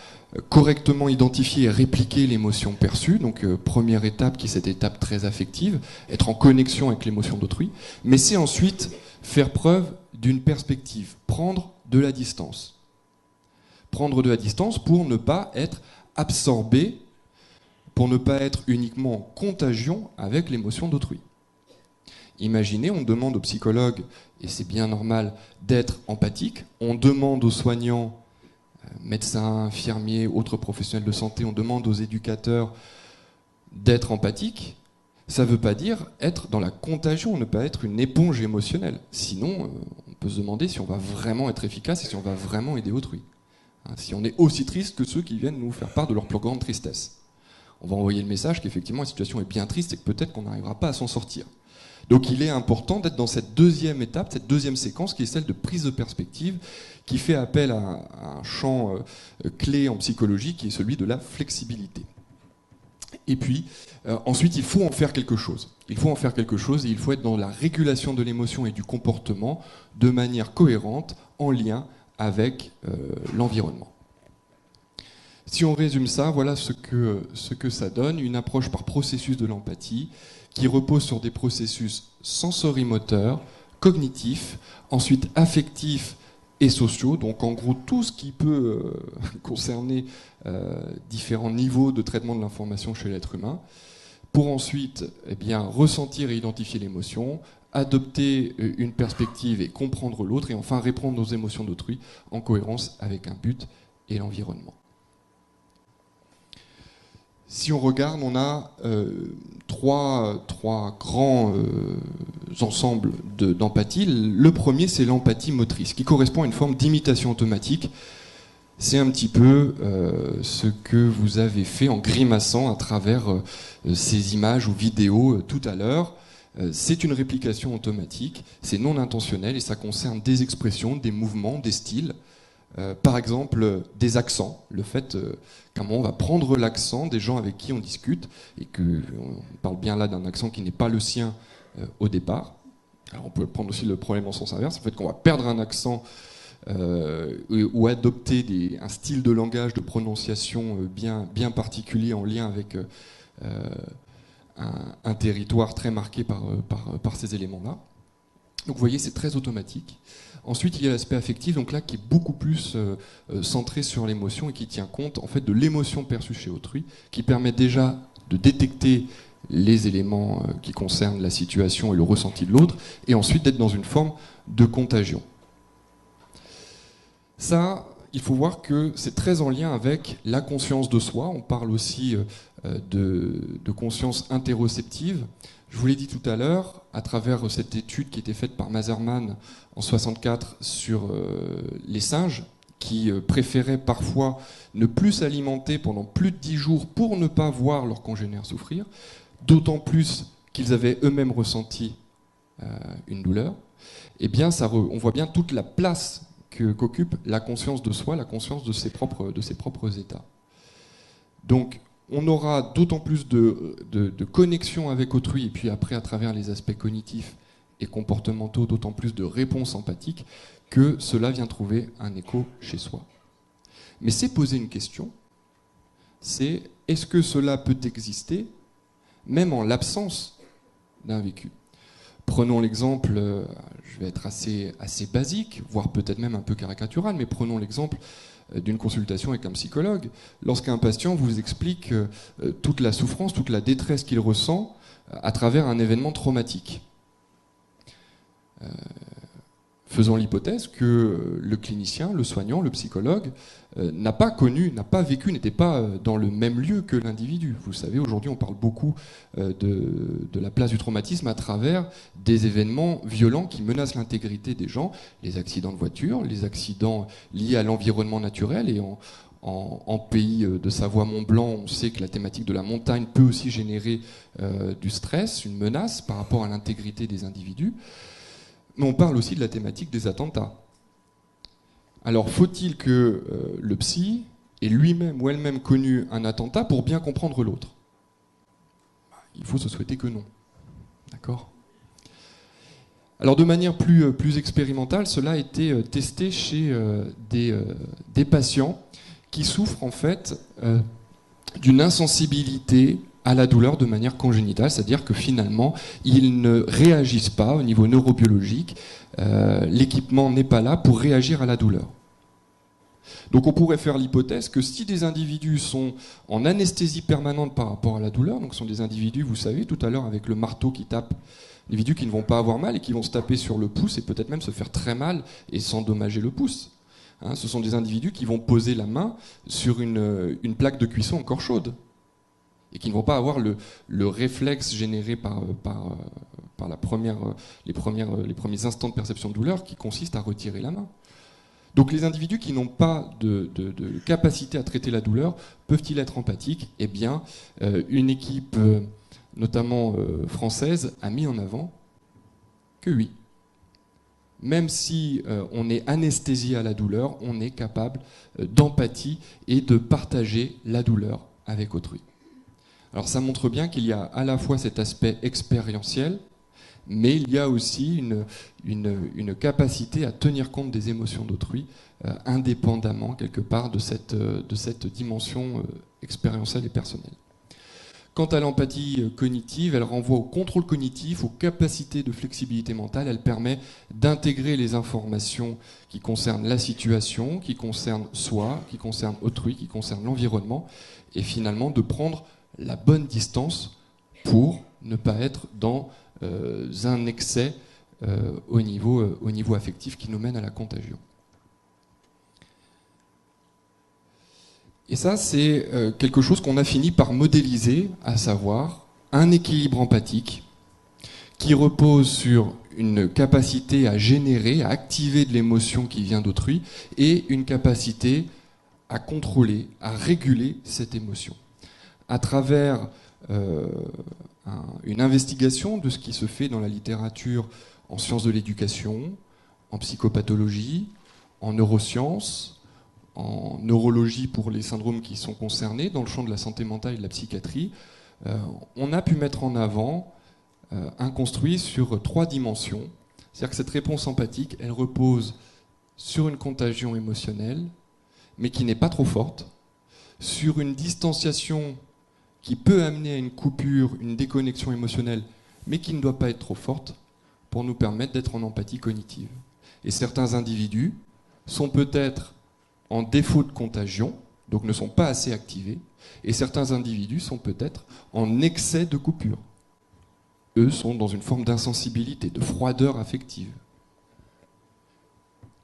correctement identifier et répliquer l'émotion perçue, donc première étape qui est cette étape très affective, être en connexion avec l'émotion d'autrui, mais c'est ensuite faire preuve d'une perspective, prendre de la distance. Prendre de la distance pour ne pas être absorbé, pour ne pas être uniquement en contagion avec l'émotion d'autrui. Imaginez, on demande aux psychologues, et c'est bien normal, d'être empathique, on demande aux soignants, médecins, infirmiers, autres professionnels de santé, on demande aux éducateurs d'être empathiques. Ça ne veut pas dire être dans la contagion, ne pas être une éponge émotionnelle. Sinon, on peut se demander si on va vraiment être efficace et si on va vraiment aider autrui. Si on est aussi triste que ceux qui viennent nous faire part de leur plus grande tristesse. On va envoyer le message qu'effectivement la situation est bien triste et que peut-être qu'on n'arrivera pas à s'en sortir. Donc il est important d'être dans cette deuxième étape, cette deuxième séquence qui est celle de prise de perspective, qui fait appel à un champ clé en psychologie qui est celui de la flexibilité. Et puis, ensuite, il faut en faire quelque chose. Il faut en faire quelque chose et il faut être dans la régulation de l'émotion et du comportement de manière cohérente, en lien avec l'environnement. Si on résume ça, voilà ce que ça donne, une approche par processus de l'empathie qui repose sur des processus sensorimoteurs, cognitifs, ensuite affectifs et sociaux, donc en gros tout ce qui peut concerner différents niveaux de traitement de l'information chez l'être humain, pour ensuite ressentir et identifier l'émotion, adopter une perspective et comprendre l'autre, et enfin répondre aux émotions d'autrui en cohérence avec un but et l'environnement. Si on regarde, on a trois grands ensembles d'empathie. Le premier, c'est l'empathie motrice, qui correspond à une forme d'imitation automatique. C'est un petit peu ce que vous avez fait en grimaçant à travers ces images ou vidéos tout à l'heure. C'est une réplication automatique, c'est non intentionnel et ça concerne des expressions, des mouvements, des styles. Par exemple, des accents, le fait qu'à un moment on va prendre l'accent des gens avec qui on discute et qu'on parle bien là d'un accent qui n'est pas le sien au départ. Alors on peut prendre aussi le problème en sens inverse, le fait qu'on va perdre un accent ou adopter un style de langage, de prononciation bien particulier en lien avec un territoire très marqué par ces éléments-là. Donc vous voyez, c'est très automatique. Ensuite, il y a l'aspect affectif, donc là, qui est beaucoup plus centré sur l'émotion et qui tient compte en fait de l'émotion perçue chez autrui, qui permet déjà de détecter les éléments qui concernent la situation et le ressenti de l'autre, et ensuite d'être dans une forme de contagion. Ça, il faut voir que c'est très en lien avec la conscience de soi. On parle aussi de conscience interoceptive. Je vous l'ai dit tout à l'heure, à travers cette étude qui était faite par Maserman en 1964 sur les singes, qui préféraient parfois ne plus s'alimenter pendant plus de 10 jours pour ne pas voir leurs congénères souffrir, d'autant plus qu'ils avaient eux-mêmes ressenti une douleur. Eh bien, on voit bien toute la place qu'occupe la conscience de soi, la conscience de ses propres états. Donc, on aura d'autant plus de connexion avec autrui, et puis après, à travers les aspects cognitifs et comportementaux, d'autant plus de réponses empathiques, que cela vient trouver un écho chez soi. Mais c'est poser une question, c'est est-ce que cela peut exister, même en l'absence d'un vécu ? Prenons l'exemple, je vais être assez basique, voire peut-être même un peu caricatural, mais prenons l'exemple d'une consultation avec un psychologue. Lorsqu'un patient vous explique toute la souffrance, toute la détresse qu'il ressent à travers un événement traumatique. Faisons l'hypothèse que le clinicien, le soignant, le psychologue n'a pas connu, n'a pas vécu, n'était pas dans le même lieu que l'individu. Vous savez, aujourd'hui on parle beaucoup de la place du traumatisme à travers des événements violents qui menacent l'intégrité des gens, les accidents de voiture, les accidents liés à l'environnement naturel, et en pays de Savoie-Mont-Blanc, on sait que la thématique de la montagne peut aussi générer du stress, une menace par rapport à l'intégrité des individus. Mais on parle aussi de la thématique des attentats. Alors, faut-il que le psy ait lui-même ou elle-même connu un attentat pour bien comprendre l'autre ? Il faut se souhaiter que non. D'accord ? Alors, de manière plus expérimentale, cela a été testé chez des patients qui souffrent en fait d'une insensibilité à la douleur de manière congénitale, c'est-à-dire que finalement, ils ne réagissent pas au niveau neurobiologique, l'équipement n'est pas là pour réagir à la douleur. Donc on pourrait faire l'hypothèse que si des individus sont en anesthésie permanente par rapport à la douleur, donc ce sont des individus, vous savez, tout à l'heure avec le marteau qui tape, des individus qui ne vont pas avoir mal et qui vont se taper sur le pouce et peut-être même se faire très mal et s'endommager le pouce. Hein, ce sont des individus qui vont poser la main sur une plaque de cuisson encore chaude, et qui ne vont pas avoir le réflexe généré par les premiers instants de perception de douleur qui consiste à retirer la main. Donc les individus qui n'ont pas de capacité à traiter la douleur, peuvent-ils être empathiques ? Eh bien, une équipe, notamment française, a mis en avant que oui. Même si on est anesthésié à la douleur, on est capable d'empathie et de partager la douleur avec autrui. Alors ça montre bien qu'il y a à la fois cet aspect expérientiel, mais il y a aussi une capacité à tenir compte des émotions d'autrui, indépendamment quelque part de cette dimension expérientielle et personnelle. Quant à l'empathie cognitive, elle renvoie au contrôle cognitif, aux capacités de flexibilité mentale. Elle permet d'intégrer les informations qui concernent la situation, qui concernent soi, qui concernent autrui, qui concernent l'environnement, et finalement de prendre la bonne distance pour ne pas être dans un excès au niveau affectif qui nous mène à la contagion. Et ça, c'est quelque chose qu'on a fini par modéliser, à savoir un équilibre empathique qui repose sur une capacité à générer, à activer de l'émotion qui vient d'autrui, et une capacité à contrôler, à réguler cette émotion. À travers une investigation de ce qui se fait dans la littérature en sciences de l'éducation, en psychopathologie, en neurosciences, en neurologie pour les syndromes qui sont concernés, dans le champ de la santé mentale et de la psychiatrie, on a pu mettre en avant un construit sur 3 dimensions. C'est-à-dire que cette réponse empathique, elle repose sur une contagion émotionnelle, mais qui n'est pas trop forte, sur une distanciation qui peut amener à une coupure, une déconnexion émotionnelle, mais qui ne doit pas être trop forte, pour nous permettre d'être en empathie cognitive. Et certains individus sont peut-être en défaut de contagion, donc ne sont pas assez activés, et certains individus sont peut-être en excès de coupure. Eux sont dans une forme d'insensibilité, de froideur affective.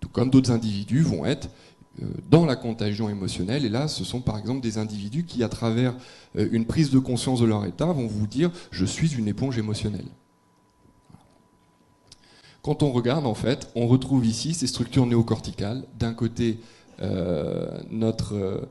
Tout comme d'autres individus vont être dans la contagion émotionnelle, et là ce sont par exemple des individus qui, à travers une prise de conscience de leur état, vont vous dire « je suis une éponge émotionnelle ». Quand on regarde, en fait, on retrouve ici ces structures néocorticales, d'un côté notre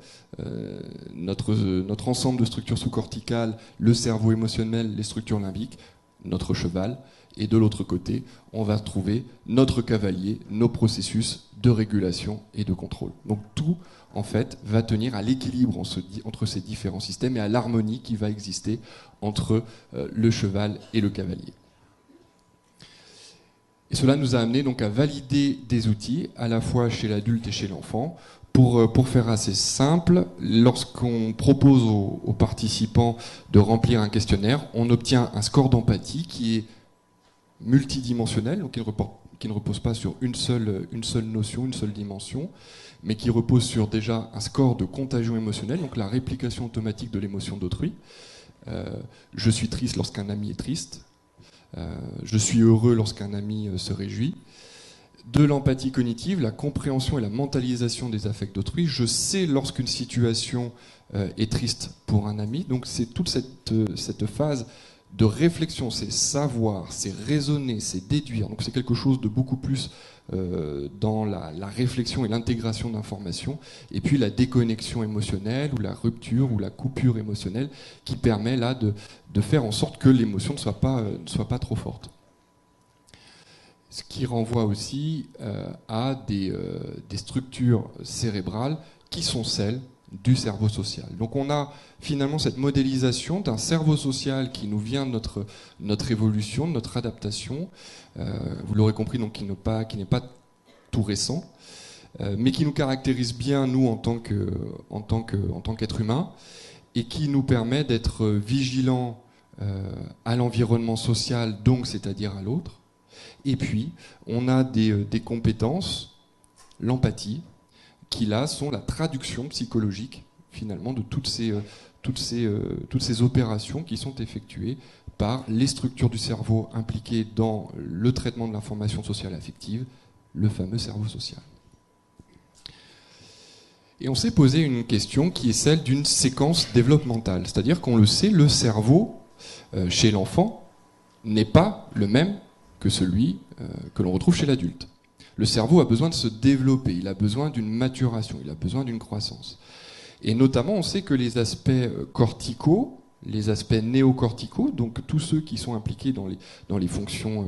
ensemble de structures sous-corticales, le cerveau émotionnel, les structures limbiques, notre cheval, et de l'autre côté, on va trouver notre cavalier, nos processus de régulation et de contrôle. Donc tout, en fait, va tenir à l'équilibre entre ces différents systèmes et à l'harmonie qui va exister entre le cheval et le cavalier. Et cela nous a amené donc à valider des outils, à la fois chez l'adulte et chez l'enfant. Pour faire assez simple, lorsqu'on propose aux participants de remplir un questionnaire, on obtient un score d'empathie qui est multidimensionnel, donc qui ne repose pas sur une seule notion, une seule dimension, mais qui repose sur déjà un score de contagion émotionnelle, donc la réplication automatique de l'émotion d'autrui. Je suis triste lorsqu'un ami est triste. Je suis heureux lorsqu'un ami se réjouit. De l'empathie cognitive, la compréhension et la mentalisation des affects d'autrui. Je sais lorsqu'une situation est triste pour un ami. Donc c'est toute cette phase de réflexion, c'est savoir, c'est raisonner, c'est déduire. Donc c'est quelque chose de beaucoup plus dans la réflexion et l'intégration d'informations. Et puis la déconnexion émotionnelle ou la rupture ou la coupure émotionnelle qui permet là de faire en sorte que l'émotion ne soit pas trop forte. Ce qui renvoie aussi à des structures cérébrales qui sont celles du cerveau social. Donc on a finalement cette modélisation d'un cerveau social qui nous vient de notre évolution, de notre adaptation, vous l'aurez compris, donc qui n'est pas tout récent, mais qui nous caractérise bien, nous, en tant qu'être humain, et qui nous permet d'être vigilants à l'environnement social, donc c'est-à-dire à l'autre. Et puis, on a des compétences, l'empathie, qui là sont la traduction psychologique, finalement, de toutes ces opérations qui sont effectuées par les structures du cerveau impliquées dans le traitement de l'information sociale affective, le fameux cerveau social. Et on s'est posé une question qui est celle d'une séquence développementale. C'est-à-dire qu'on le sait, le cerveau, chez l'enfant, n'est pas le même que celui que l'on retrouve chez l'adulte. Le cerveau a besoin de se développer, il a besoin d'une maturation, il a besoin d'une croissance. Et notamment, on sait que les aspects corticaux, les aspects néocorticaux, donc tous ceux qui sont impliqués dans les fonctions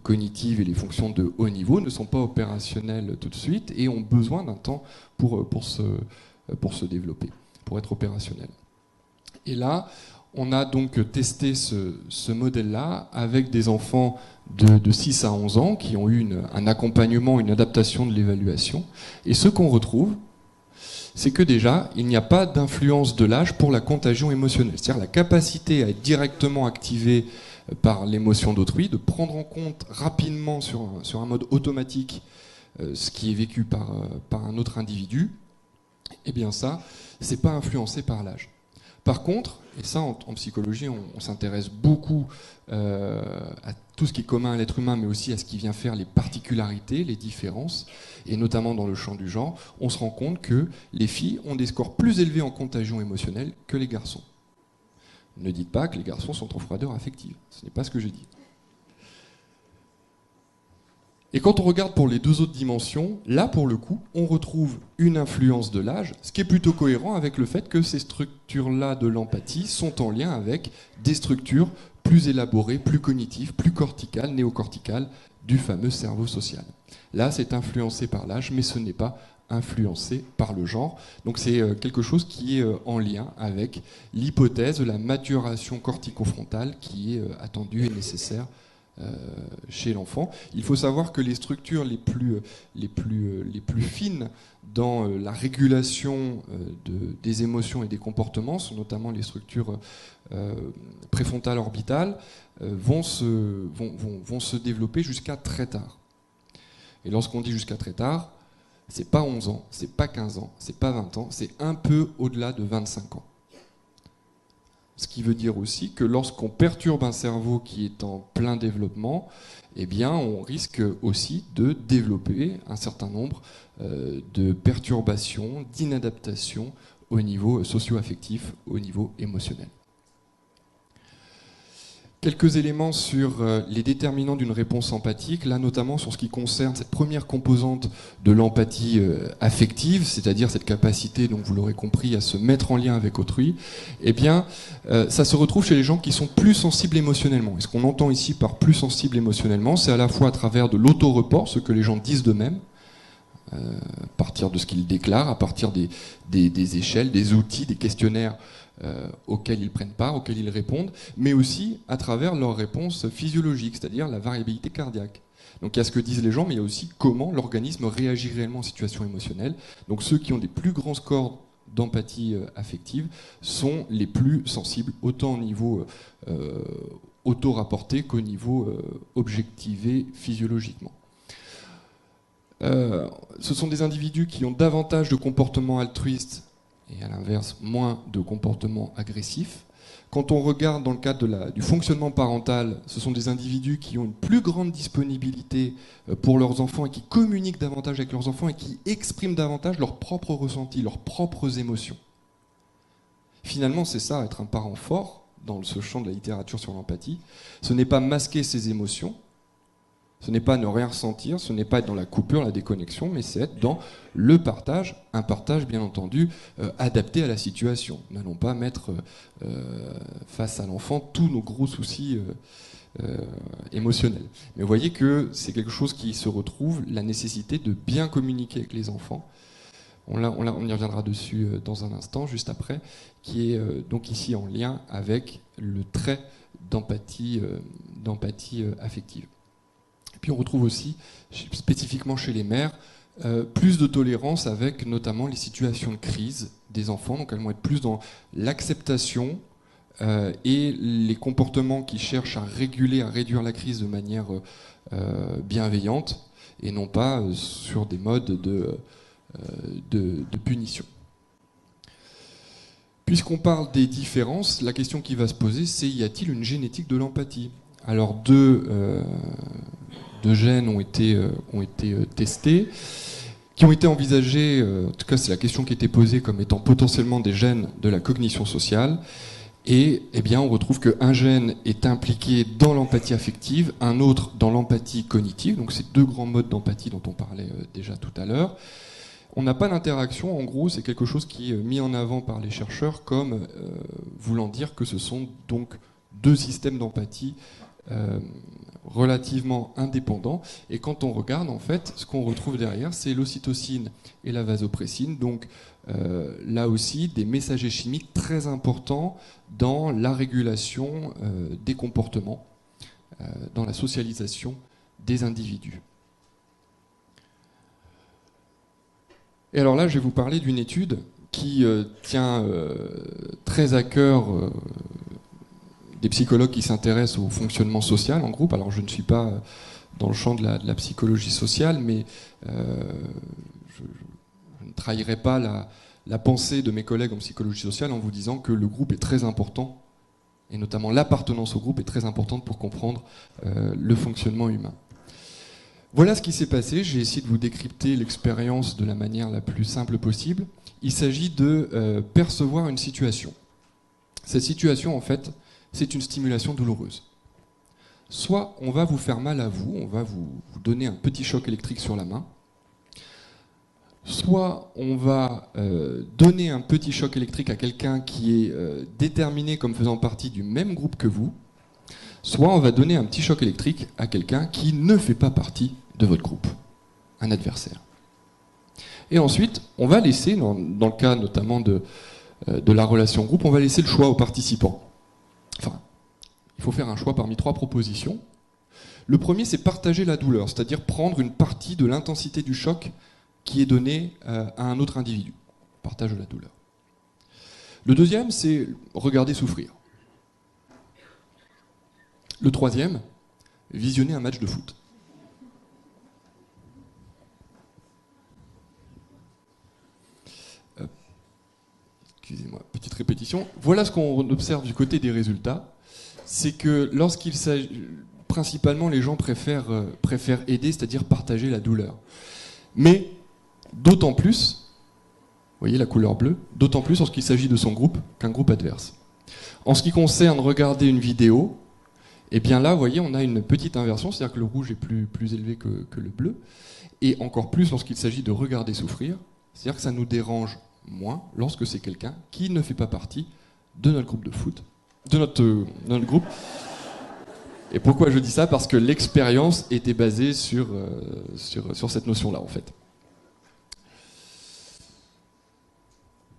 cognitives et les fonctions de haut niveau, ne sont pas opérationnels tout de suite et ont besoin d'un temps pour se développer, pour être opérationnels. Et là, On a donc testé ce modèle-là avec des enfants de 6 à 11 ans qui ont eu un accompagnement, une adaptation de l'évaluation. Et ce qu'on retrouve, c'est que déjà, il n'y a pas d'influence de l'âge pour la contagion émotionnelle. C'est-à-dire la capacité à être directement activée par l'émotion d'autrui, de prendre en compte rapidement sur un mode automatique ce qui est vécu par un autre individu, eh bien ça, c'est pas influencé par l'âge. Par contre, et ça en psychologie, on s'intéresse beaucoup à tout ce qui est commun à l'être humain, mais aussi à ce qui vient faire les particularités, les différences, et notamment dans le champ du genre, on se rend compte que les filles ont des scores plus élevés en contagion émotionnelle que les garçons. Ne dites pas que les garçons sont en froideur affective, ce n'est pas ce que je dis. Et quand on regarde pour les deux autres dimensions, là pour le coup, on retrouve une influence de l'âge, ce qui est plutôt cohérent avec le fait que ces structures-là de l'empathie sont en lien avec des structures plus élaborées, plus cognitives, plus corticales, néocorticales du fameux cerveau social. Là, c'est influencé par l'âge, mais ce n'est pas influencé par le genre. Donc c'est quelque chose qui est en lien avec l'hypothèse de la maturation corticofrontale qui est attendue et nécessaire chez l'enfant. Il faut savoir que les structures les plus fines dans la régulation des émotions et des comportements sont notamment les structures préfrontales orbitales vont se développer jusqu'à très tard. Et lorsqu'on dit jusqu'à très tard, c'est pas 11 ans, c'est pas 15 ans, c'est pas 20 ans, c'est un peu au-delà de 25 ans. Ce qui veut dire aussi que lorsqu'on perturbe un cerveau qui est en plein développement, eh bien, on risque aussi de développer un certain nombre de perturbations, d'inadaptations au niveau socio-affectif, au niveau émotionnel. Quelques éléments sur les déterminants d'une réponse empathique, là notamment sur ce qui concerne cette première composante de l'empathie affective, c'est-à-dire cette capacité, donc vous l'aurez compris, à se mettre en lien avec autrui. Eh bien, ça se retrouve chez les gens qui sont plus sensibles émotionnellement. Et ce qu'on entend ici par plus sensible émotionnellement, c'est à la fois à travers de l'auto-report, ce que les gens disent d'eux-mêmes, à partir de ce qu'ils déclarent, à partir des échelles, des outils, des questionnaires auxquels ils prennent part, auxquels ils répondent, mais aussi à travers leurs réponses physiologiques, c'est-à-dire la variabilité cardiaque. Donc il y a ce que disent les gens, mais il y a aussi comment l'organisme réagit réellement en situation émotionnelle. Donc ceux qui ont des plus grands scores d'empathie affective sont les plus sensibles, autant au niveau auto-rapporté qu'au niveau objectivé physiologiquement. Ce sont des individus qui ont davantage de comportements altruistes et à l'inverse, moins de comportements agressifs. Quand on regarde dans le cadre du fonctionnement parental, ce sont des individus qui ont une plus grande disponibilité pour leurs enfants et qui communiquent davantage avec leurs enfants et qui expriment davantage leurs propres ressentis, leurs propres émotions. Finalement, c'est ça, être un parent fort, dans ce champ de la littérature sur l'empathie. Ce n'est pas masquer ses émotions, ce n'est pas ne rien ressentir, ce n'est pas être dans la coupure, la déconnexion, mais c'est être dans le partage, un partage bien entendu adapté à la situation. N'allons pas mettre face à l'enfant tous nos gros soucis émotionnels. Mais vous voyez que c'est quelque chose qui se retrouve, la nécessité de bien communiquer avec les enfants. On y reviendra dessus dans un instant, juste après, qui est donc ici en lien avec le trait d'empathie affective. Puis on retrouve aussi, spécifiquement chez les mères, plus de tolérance avec notamment les situations de crise des enfants. Donc elles vont être plus dans l'acceptation et les comportements qui cherchent à réguler, à réduire la crise de manière bienveillante et non pas sur des modes de punition. Puisqu'on parle des différences, la question qui va se poser, c'est y a-t-il une génétique de l'empathie ? Alors deux gènes ont été testés, qui ont été envisagés, en tout cas c'est la question qui était posée comme étant potentiellement des gènes de la cognition sociale, et eh bien on retrouve qu'un gène est impliqué dans l'empathie affective, un autre dans l'empathie cognitive, donc c'est deux grands modes d'empathie dont on parlait déjà tout à l'heure. On n'a pas d'interaction, en gros c'est quelque chose qui est mis en avant par les chercheurs comme voulant dire que ce sont donc deux systèmes d'empathie relativement indépendant. Et quand on regarde, en fait, ce qu'on retrouve derrière, c'est l'ocytocine et la vasopressine. Donc là aussi, des messagers chimiques très importants dans la régulation des comportements, dans la socialisation des individus. Et alors là, je vais vous parler d'une étude qui tient très à cœur des psychologues qui s'intéressent au fonctionnement social en groupe. Alors je ne suis pas dans le champ de la psychologie sociale, mais je ne trahirai pas la pensée de mes collègues en psychologie sociale en vous disant que le groupe est très important, et notamment l'appartenance au groupe est très importante pour comprendre le fonctionnement humain. Voilà ce qui s'est passé. J'ai essayé de vous décrypter l'expérience de la manière la plus simple possible. Il s'agit de percevoir une situation. Cette situation, en fait, c'est une stimulation douloureuse. Soit on va vous faire mal à vous, on va vous donner un petit choc électrique sur la main, soit on va donner un petit choc électrique à quelqu'un qui est déterminé comme faisant partie du même groupe que vous, soit on va donner un petit choc électrique à quelqu'un qui ne fait pas partie de votre groupe, un adversaire. Et ensuite, on va laisser, dans le cas notamment de la relation groupe, on va laisser le choix aux participants. Enfin, il faut faire un choix parmi 3 propositions. Le premier, c'est partager la douleur, c'est-à-dire prendre une partie de l'intensité du choc qui est donnée à un autre individu. Partage de la douleur. Le deuxième, c'est regarder souffrir. Le troisième, visionner un match de foot. Excusez-moi, petite répétition. Voilà ce qu'on observe du côté des résultats. C'est que lorsqu'il s'agit... Principalement, les gens préfèrent aider, c'est-à-dire partager la douleur. Mais d'autant plus, vous voyez la couleur bleue, d'autant plus lorsqu'il s'agit de son groupe qu'un groupe adverse. En ce qui concerne regarder une vidéo, et bien là, vous voyez, on a une petite inversion, c'est-à-dire que le rouge est plus élevé que le bleu. Et encore plus lorsqu'il s'agit de regarder souffrir, c'est-à-dire que ça nous dérange moins lorsque c'est quelqu'un qui ne fait pas partie de notre groupe de foot, de notre groupe. Et pourquoi je dis ça? Parce que l'expérience était basée sur cette notion-là, en fait.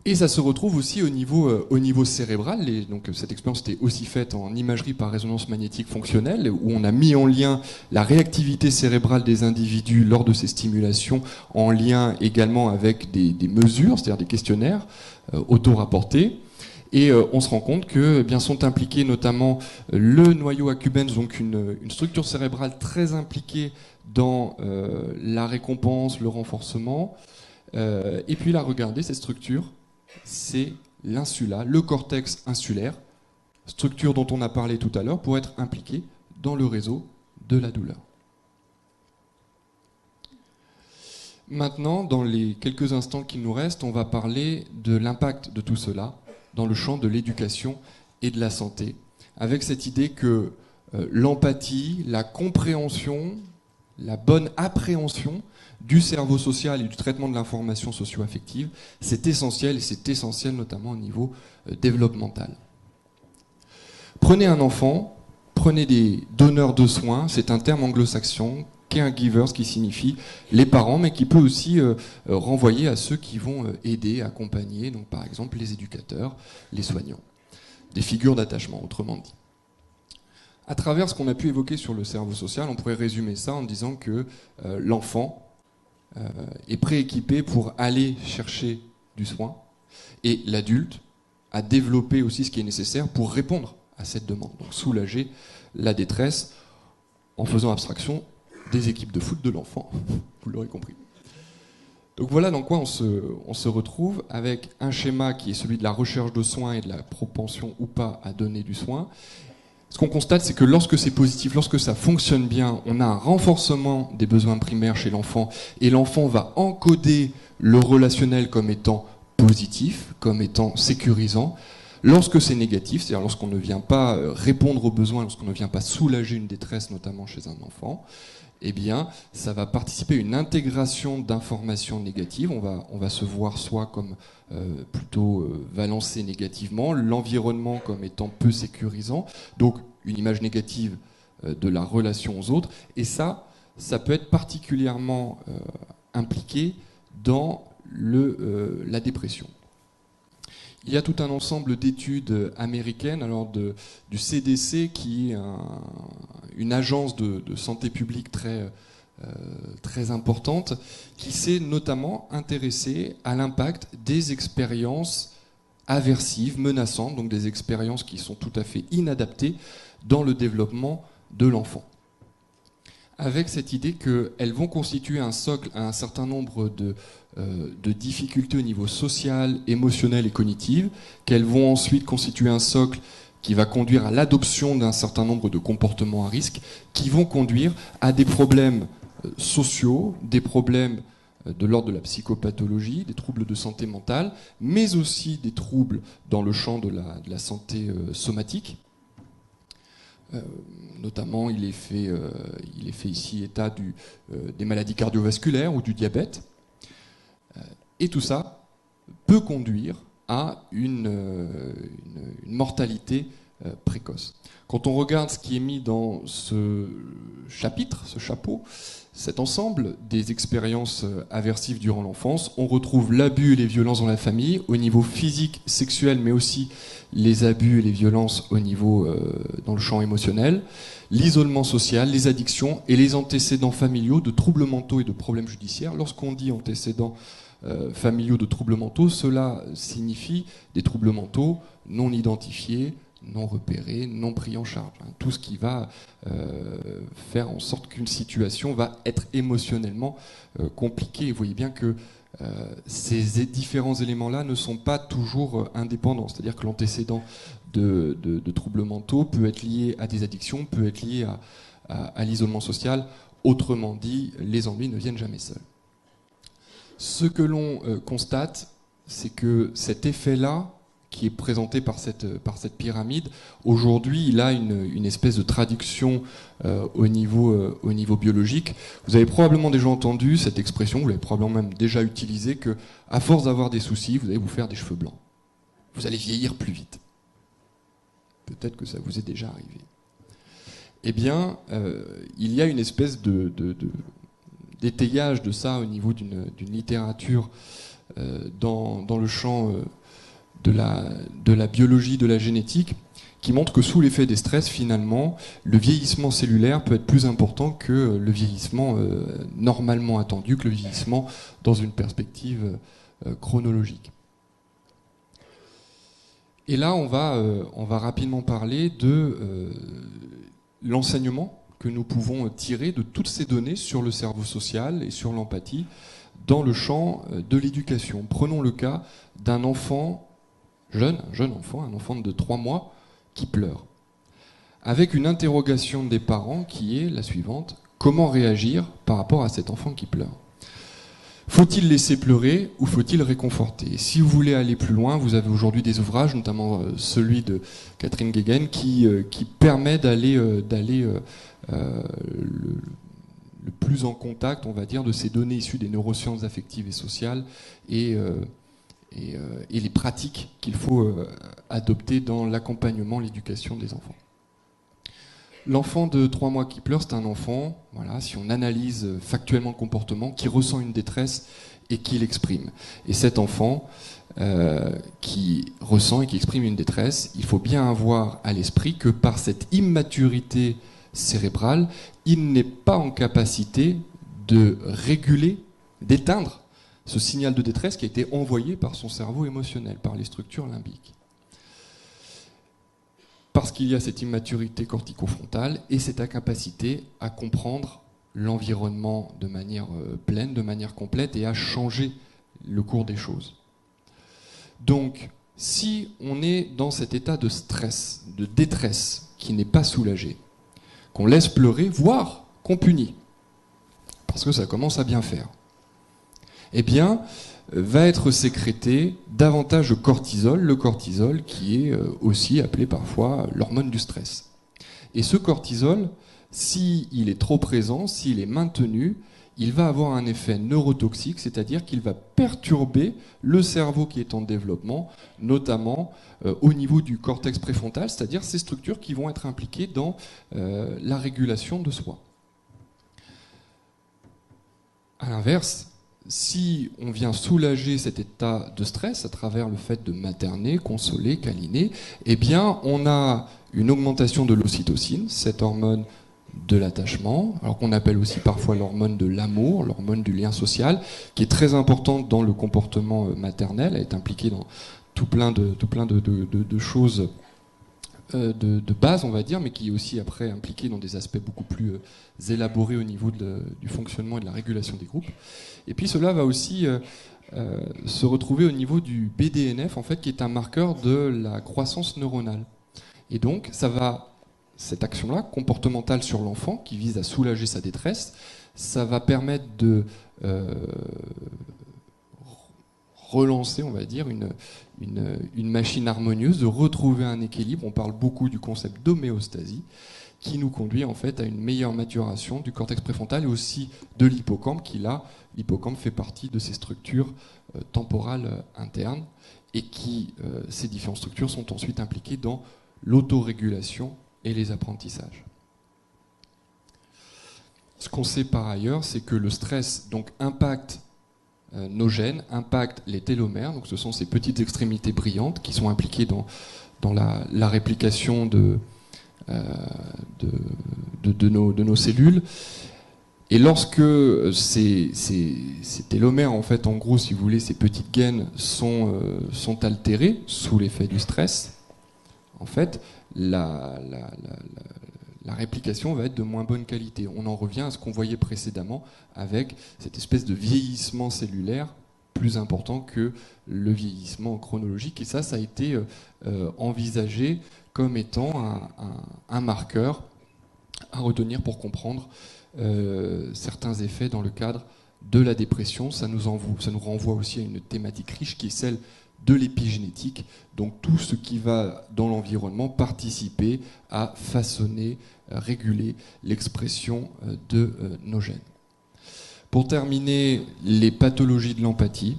Et ça se retrouve aussi au niveau cérébral. Et donc cette expérience était aussi faite en imagerie par résonance magnétique fonctionnelle, où on a mis en lien la réactivité cérébrale des individus lors de ces stimulations, en lien également avec des mesures, c'est-à-dire des questionnaires auto-rapportés. Et on se rend compte que bien sont impliqués notamment le noyau accumbens, donc une structure cérébrale très impliquée dans la récompense, le renforcement. Et puis là, regardez cette structure. C'est l'insula, le cortex insulaire, structure dont on a parlé tout à l'heure, pour être impliqué dans le réseau de la douleur. Maintenant, dans les quelques instants qui nous restent, on va parler de l'impact de tout cela dans le champ de l'éducation et de la santé, avec cette idée que l'empathie, la compréhension, la bonne appréhension du cerveau social et du traitement de l'information socio-affective, c'est essentiel, et c'est essentiel notamment au niveau développemental. Prenez un enfant, prenez des donneurs de soins, c'est un terme anglo-saxon, caregivers, qui signifie les parents, mais qui peut aussi renvoyer à ceux qui vont aider, accompagner, donc par exemple les éducateurs, les soignants. Des figures d'attachement, autrement dit. À travers ce qu'on a pu évoquer sur le cerveau social, on pourrait résumer ça en disant que l'enfant est prééquipé pour aller chercher du soin, et l'adulte a développé aussi ce qui est nécessaire pour répondre à cette demande. Donc soulager la détresse en faisant abstraction des équipes de foot de l'enfant, vous l'aurez compris. Donc voilà dans quoi on se retrouve, avec un schéma qui est celui de la recherche de soins et de la propension ou pas à donner du soin. Ce qu'on constate, c'est que lorsque c'est positif, lorsque ça fonctionne bien, on a un renforcement des besoins primaires chez l'enfant, et l'enfant va encoder le relationnel comme étant positif, comme étant sécurisant. Lorsque c'est négatif, c'est-à-dire lorsqu'on ne vient pas répondre aux besoins, lorsqu'on ne vient pas soulager une détresse, notamment chez un enfant, eh bien, ça va participer à une intégration d'informations négatives. On va se voir soit comme plutôt balancé négativement, l'environnement comme étant peu sécurisant. Donc, une image négative de la relation aux autres. Et ça peut être particulièrement impliqué dans la dépression. Il y a tout un ensemble d'études américaines, alors du CDC, qui est une agence de santé publique très importante, qui s'est notamment intéressée à l'impact des expériences aversives, menaçantes, donc des expériences qui sont tout à fait inadaptées dans le développement de l'enfant. Avec cette idée qu'elles vont constituer un socle à un certain nombre de difficultés au niveau social, émotionnel et cognitif, qu'elles vont ensuite constituer un socle qui va conduire à l'adoption d'un certain nombre de comportements à risque, qui vont conduire à des problèmes sociaux, des problèmes de l'ordre de la psychopathologie, des troubles de santé mentale, mais aussi des troubles dans le champ de la santé somatique. Notamment, il est fait ici état des maladies cardiovasculaires ou du diabète. Et tout ça peut conduire à une mortalité précoce. Quand on regarde ce qui est mis dans ce chapitre, ce chapeau, cet ensemble des expériences aversives durant l'enfance, on retrouve l'abus et les violences dans la famille, au niveau physique, sexuel, mais aussi les abus et les violences au niveau dans le champ émotionnel, l'isolement social, les addictions et les antécédents familiaux de troubles mentaux et de problèmes judiciaires. Lorsqu'on dit antécédents familiaux de troubles mentaux, cela signifie des troubles mentaux non identifiés, non repérés, non pris en charge. Tout ce qui va faire en sorte qu'une situation va être émotionnellement compliquée. Et vous voyez bien que ces différents éléments-là ne sont pas toujours indépendants. C'est-à-dire que l'antécédent de troubles mentaux peut être lié à des addictions, peut être lié à l'isolement social. Autrement dit, les ennuis ne viennent jamais seuls. Ce que l'on constate, c'est que cet effet-là, qui est présenté par cette pyramide, aujourd'hui, il a une espèce de traduction au niveau biologique. Vous avez probablement déjà entendu cette expression, vous l'avez probablement même déjà utilisée, que à force d'avoir des soucis, vous allez vous faire des cheveux blancs. Vous allez vieillir plus vite. Peut-être que ça vous est déjà arrivé. Eh bien, il y a une espèce d'étayage de ça au niveau d'une littérature dans le champ de la biologie, de la génétique, qui montre que sous l'effet des stress, finalement, le vieillissement cellulaire peut être plus important que le vieillissement normalement attendu, que le vieillissement dans une perspective chronologique. Et là, on va rapidement parler de l'enseignement que nous pouvons tirer de toutes ces données sur le cerveau social et sur l'empathie dans le champ de l'éducation. Prenons le cas d'un enfant un jeune enfant, un enfant de 3 mois qui pleure, avec une interrogation des parents qui est la suivante: comment réagir par rapport à cet enfant qui pleure? Faut-il laisser pleurer ou faut-il réconforter? Et si vous voulez aller plus loin, vous avez aujourd'hui des ouvrages, notamment celui de Catherine Guéguen, qui permet d'aller le plus en contact, on va dire, de ces données issues des neurosciences affectives et sociales et les pratiques qu'il faut adopter dans l'accompagnement, l'éducation des enfants. L'enfant de 3 mois qui pleure, c'est un enfant, voilà, si on analyse factuellement le comportement, qui ressent une détresse et qui l'exprime. Et cet enfant qui ressent et qui exprime une détresse, il faut bien avoir à l'esprit que par cette immaturité cérébrale, il n'est pas en capacité de réguler, d'éteindre ce signal de détresse qui a été envoyé par son cerveau émotionnel, par les structures limbiques. Parce qu'il y a cette immaturité corticofrontale et cette incapacité à comprendre l'environnement de manière pleine, de manière complète, et à changer le cours des choses. Donc, si on est dans cet état de stress, de détresse, qui n'est pas soulagé, qu'on laisse pleurer, voire qu'on punit, parce que ça commence à bien faire, eh bien, va être sécrété davantage de cortisol, le cortisol qui est aussi appelé parfois l'hormone du stress. Et ce cortisol, s'il est trop présent, s'il est maintenu, il va avoir un effet neurotoxique, c'est-à-dire qu'il va perturber le cerveau qui est en développement, notamment au niveau du cortex préfrontal, c'est-à-dire ces structures qui vont être impliquées dans la régulation de soi. À l'inverse, si on vient soulager cet état de stress à travers le fait de materner, consoler, câliner, eh bien, on a une augmentation de l'ocytocine, cette hormone de l'attachement, alors qu'on appelle aussi parfois l'hormone de l'amour, l'hormone du lien social, qui est très importante dans le comportement maternel, elle est impliquée dans tout plein de choses de base, on va dire, mais qui est aussi après impliquée dans des aspects beaucoup plus élaborés au niveau du fonctionnement et de la régulation des groupes. Et puis cela va aussi se retrouver au niveau du BDNF, en fait, qui est un marqueur de la croissance neuronale. Et donc, cette action-là, comportementale sur l'enfant, qui vise à soulager sa détresse, ça va permettre de relancer, on va dire, une machine harmonieuse, de retrouver un équilibre. On parle beaucoup du concept d'homéostasie, qui nous conduit en fait à une meilleure maturation du cortex préfrontal et aussi de l'hippocampe, qui là, l'hippocampe fait partie de ces structures temporales internes, et qui, ces différentes structures sont ensuite impliquées dans l'autorégulation et les apprentissages. Ce qu'on sait par ailleurs, c'est que le stress donc impacte nos gènes, impacte les télomères, donc ce sont ces petites extrémités brillantes qui sont impliquées dans la réplication de nos cellules. Et lorsque ces télomères, en fait, en gros, si vous voulez, ces petites gaines sont altérées sous l'effet du stress, en fait, la réplication va être de moins bonne qualité. On en revient à ce qu'on voyait précédemment avec cette espèce de vieillissement cellulaire plus important que le vieillissement chronologique. Et ça a été envisagé comme étant un marqueur à retenir pour comprendre certains effets dans le cadre de la dépression. Ça nous renvoie aussi à une thématique riche qui est celle de l'épigénétique, donc tout ce qui va dans l'environnement participer à façonner, réguler l'expression de nos gènes. Pour terminer, les pathologies de l'empathie.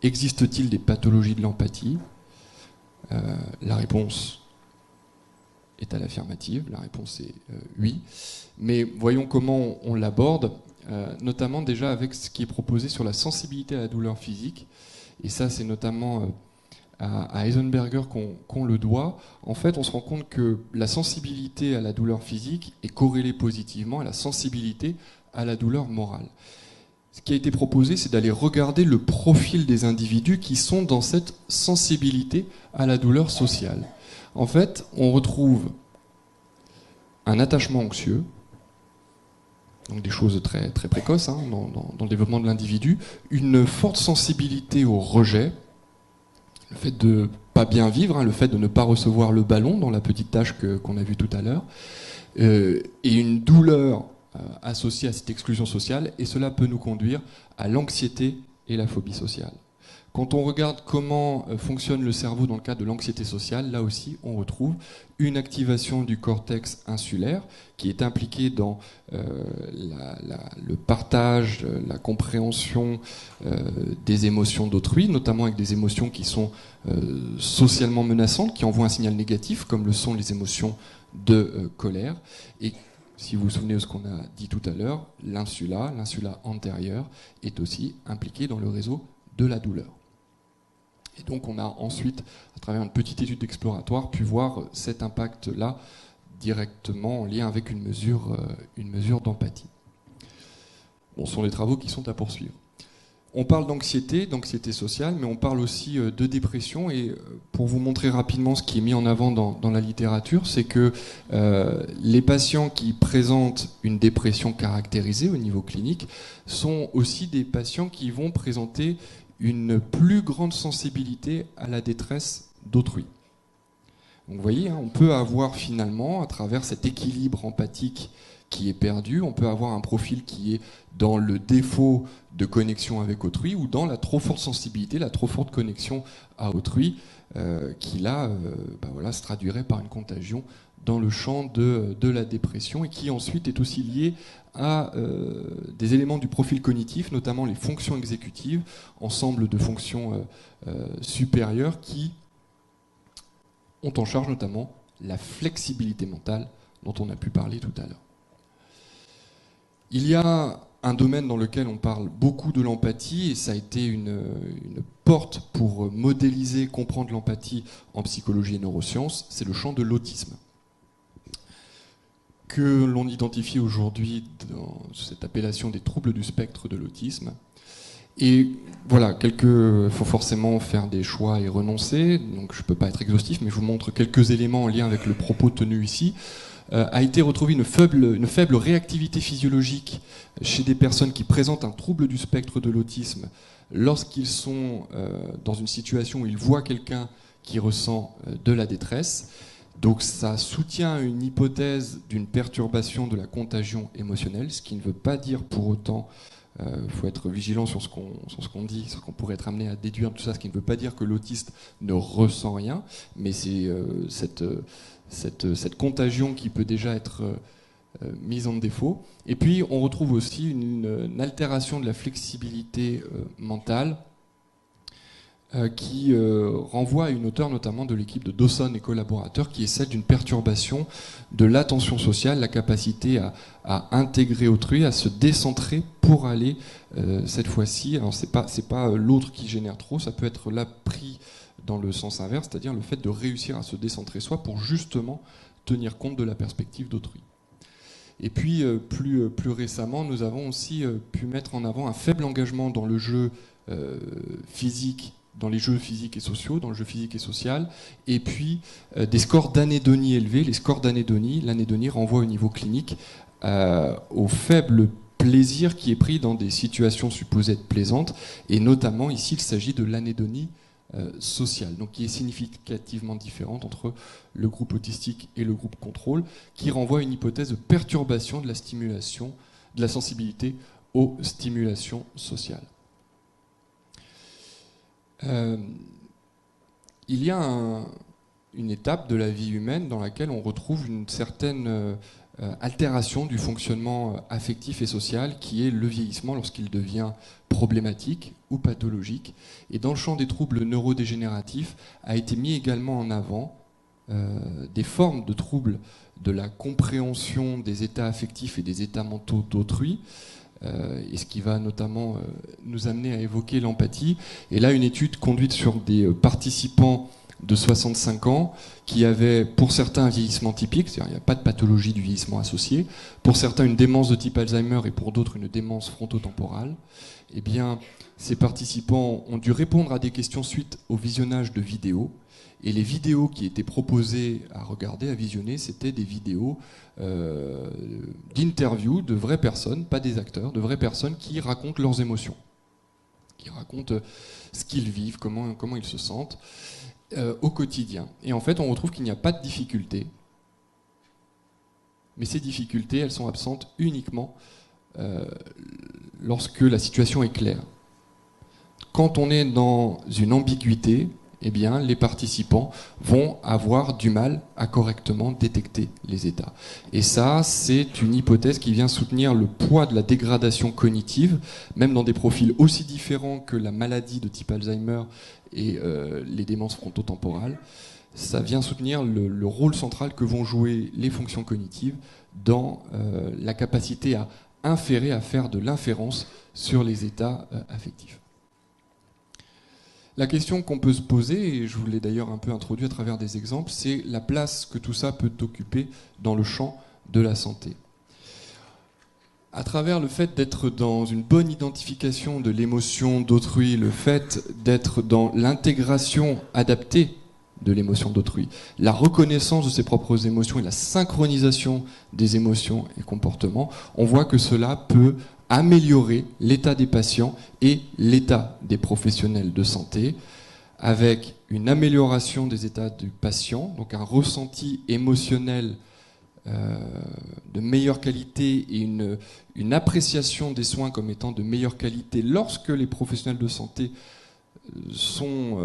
Existe-t-il des pathologies de l'empathie ? La réponse est à l'affirmative, la réponse est oui. Mais voyons comment on l'aborde, notamment déjà avec ce qui est proposé sur la sensibilité à la douleur physique. Et ça, c'est notamment à Heisenberger qu'on le doit. En fait, on se rend compte que la sensibilité à la douleur physique est corrélée positivement à la sensibilité à la douleur morale. Ce qui a été proposé, c'est d'aller regarder le profil des individus qui sont dans cette sensibilité à la douleur sociale. En fait, on retrouve un attachement anxieux, donc des choses très, très précoces dans le développement de l'individu, une forte sensibilité au rejet, le fait de ne pas bien vivre, le fait de ne pas recevoir le ballon dans la petite tâche qu'on a vue tout à l'heure, et une douleur associée à cette exclusion sociale, et cela peut nous conduire à l'anxiété et la phobie sociale. Quand on regarde comment fonctionne le cerveau dans le cadre de l'anxiété sociale, là aussi, on retrouve une activation du cortex insulaire qui est impliqué dans le partage, la compréhension des émotions d'autrui, notamment avec des émotions qui sont socialement menaçantes, qui envoient un signal négatif, comme le sont les émotions de colère. Et si vous vous souvenez de ce qu'on a dit tout à l'heure, l'insula antérieure, est aussi impliqué dans le réseau de la douleur. Et donc on a ensuite, à travers une petite étude exploratoire, pu voir cet impact-là directement en lien avec une mesure d'empathie. Bon, ce sont des travaux qui sont à poursuivre. On parle d'anxiété sociale, mais on parle aussi de dépression. Et pour vous montrer rapidement ce qui est mis en avant dans la littérature, c'est que les patients qui présentent une dépression caractérisée au niveau clinique sont aussi des patients qui vont présenter une plus grande sensibilité à la détresse d'autrui. Donc vous voyez, on peut avoir finalement, à travers cet équilibre empathique qui est perdu, on peut avoir un profil qui est dans le défaut de connexion avec autrui ou dans la trop forte sensibilité, la trop forte connexion à autrui, qui là se traduirait par une contagion dans le champ de la dépression et qui ensuite est aussi lié à des éléments du profil cognitif, notamment les fonctions exécutives, ensemble de fonctions supérieures qui ont en charge notamment la flexibilité mentale dont on a pu parler tout à l'heure. Il y a un domaine dans lequel on parle beaucoup de l'empathie, et ça a été une porte pour modéliser, comprendre l'empathie en psychologie et neurosciences, c'est le champ de l'autisme, que l'on identifie aujourd'hui dans cette appellation des troubles du spectre de l'autisme. Et voilà, faut forcément faire des choix et renoncer, donc je ne peux pas être exhaustif, mais je vous montre quelques éléments en lien avec le propos tenu ici. A été retrouvée une faible réactivité physiologique chez des personnes qui présentent un trouble du spectre de l'autisme lorsqu'ils sont dans une situation où ils voient quelqu'un qui ressent de la détresse. Donc ça soutient une hypothèse d'une perturbation de la contagion émotionnelle, ce qui ne veut pas dire pour autant, faut être vigilant sur ce qu'on dit, sur ce qu'on pourrait être amené à déduire de tout ça, ce qui ne veut pas dire que l'autiste ne ressent rien, mais c'est cette contagion qui peut déjà être mise en défaut. Et puis on retrouve aussi une altération de la flexibilité mentale qui renvoie à une auteure notamment de l'équipe de Dawson et collaborateurs, qui est celle d'une perturbation de l'attention sociale, la capacité à intégrer autrui, à se décentrer pour aller cette fois-ci, alors c'est pas l'autre qui génère trop, ça peut être là pris dans le sens inverse, c'est-à-dire le fait de réussir à se décentrer soi pour justement tenir compte de la perspective d'autrui. Et puis plus récemment, nous avons aussi pu mettre en avant un faible engagement dans le jeu physique, dans les jeux physiques et sociaux, dans le jeu physique et social, et puis des scores d'anédonie élevés. Les scores l'anédonie renvoie au niveau clinique au faible plaisir qui est pris dans des situations supposées être plaisantes, et notamment ici il s'agit de l'anédonie sociale, donc qui est significativement différente entre le groupe autistique et le groupe contrôle, qui renvoie à une hypothèse de perturbation de la stimulation, de la sensibilité aux stimulations sociales. Il y a une étape de la vie humaine dans laquelle on retrouve une certaine altération du fonctionnement affectif et social, qui est le vieillissement lorsqu'il devient problématique ou pathologique. Et dans le champ des troubles neurodégénératifs a été mis également en avant des formes de troubles de la compréhension des états affectifs et des états mentaux d'autrui, et ce qui va notamment nous amener à évoquer l'empathie. Et là, une étude conduite sur des participants de 65 ans qui avaient pour certains un vieillissement typique, c'est-à-dire il n'y a pas de pathologie du vieillissement associée, pour certains une démence de type Alzheimer et pour d'autres une démence frontotemporale. Eh bien, ces participants ont dû répondre à des questions suite au visionnage de vidéos. Et les vidéos qui étaient proposées à regarder, à visionner, c'était des vidéos d'interviews de vraies personnes, pas des acteurs, de vraies personnes qui racontent leurs émotions, qui racontent ce qu'ils vivent, comment ils se sentent au quotidien. Et en fait, on retrouve qu'il n'y a pas de difficultés, mais ces difficultés, elles sont absentes uniquement lorsque la situation est claire. Quand on est dans une ambiguïté, eh bien, les participants vont avoir du mal à correctement détecter les états. Et ça, c'est une hypothèse qui vient soutenir le poids de la dégradation cognitive, même dans des profils aussi différents que la maladie de type Alzheimer et les démences frontotemporales. Ça vient soutenir le rôle central que vont jouer les fonctions cognitives dans la capacité à inférer, à faire de l'inférence sur les états affectifs. La question qu'on peut se poser, et je vous l'ai d'ailleurs un peu introduit à travers des exemples, c'est la place que tout ça peut occuper dans le champ de la santé. À travers le fait d'être dans une bonne identification de l'émotion d'autrui, le fait d'être dans l'intégration adaptée de l'émotion d'autrui, la reconnaissance de ses propres émotions et la synchronisation des émotions et comportements, on voit que cela peut améliorer l'état des patients et l'état des professionnels de santé, avec une amélioration des états du patient, donc un ressenti émotionnel de meilleure qualité et une appréciation des soins comme étant de meilleure qualité lorsque les professionnels de santé sont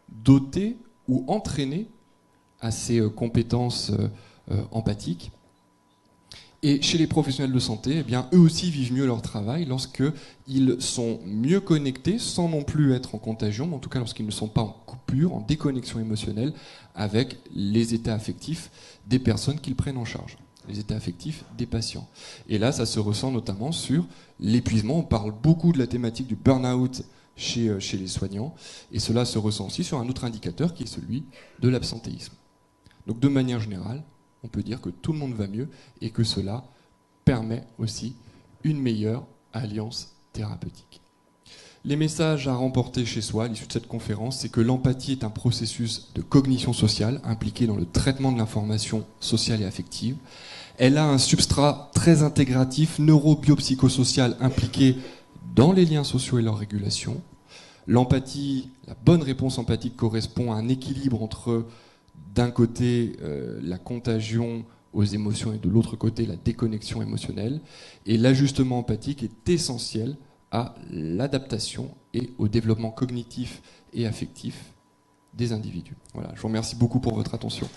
dotés ou entraînés à ces compétences empathiques. Et chez les professionnels de santé, eh bien, eux aussi vivent mieux leur travail lorsqu'ils sont mieux connectés, sans non plus être en contagion, mais en tout cas lorsqu'ils ne sont pas en coupure, en déconnexion émotionnelle avec les états affectifs des personnes qu'ils prennent en charge, les états affectifs des patients. Et là, ça se ressent notamment sur l'épuisement. On parle beaucoup de la thématique du burn-out chez les soignants, et cela se ressent aussi sur un autre indicateur qui est celui de l'absentéisme. Donc de manière générale, on peut dire que tout le monde va mieux et que cela permet aussi une meilleure alliance thérapeutique. Les messages à remporter chez soi à l'issue de cette conférence, c'est que l'empathie est un processus de cognition sociale impliqué dans le traitement de l'information sociale et affective. Elle a un substrat très intégratif neuro-biopsychosocial impliqué dans les liens sociaux et leur régulation. L'empathie, la bonne réponse empathique correspond à un équilibre entre d'un côté la contagion aux émotions et de l'autre côté la déconnexion émotionnelle. Et l'ajustement empathique est essentiel à l'adaptation et au développement cognitif et affectif des individus. Voilà, je vous remercie beaucoup pour votre attention.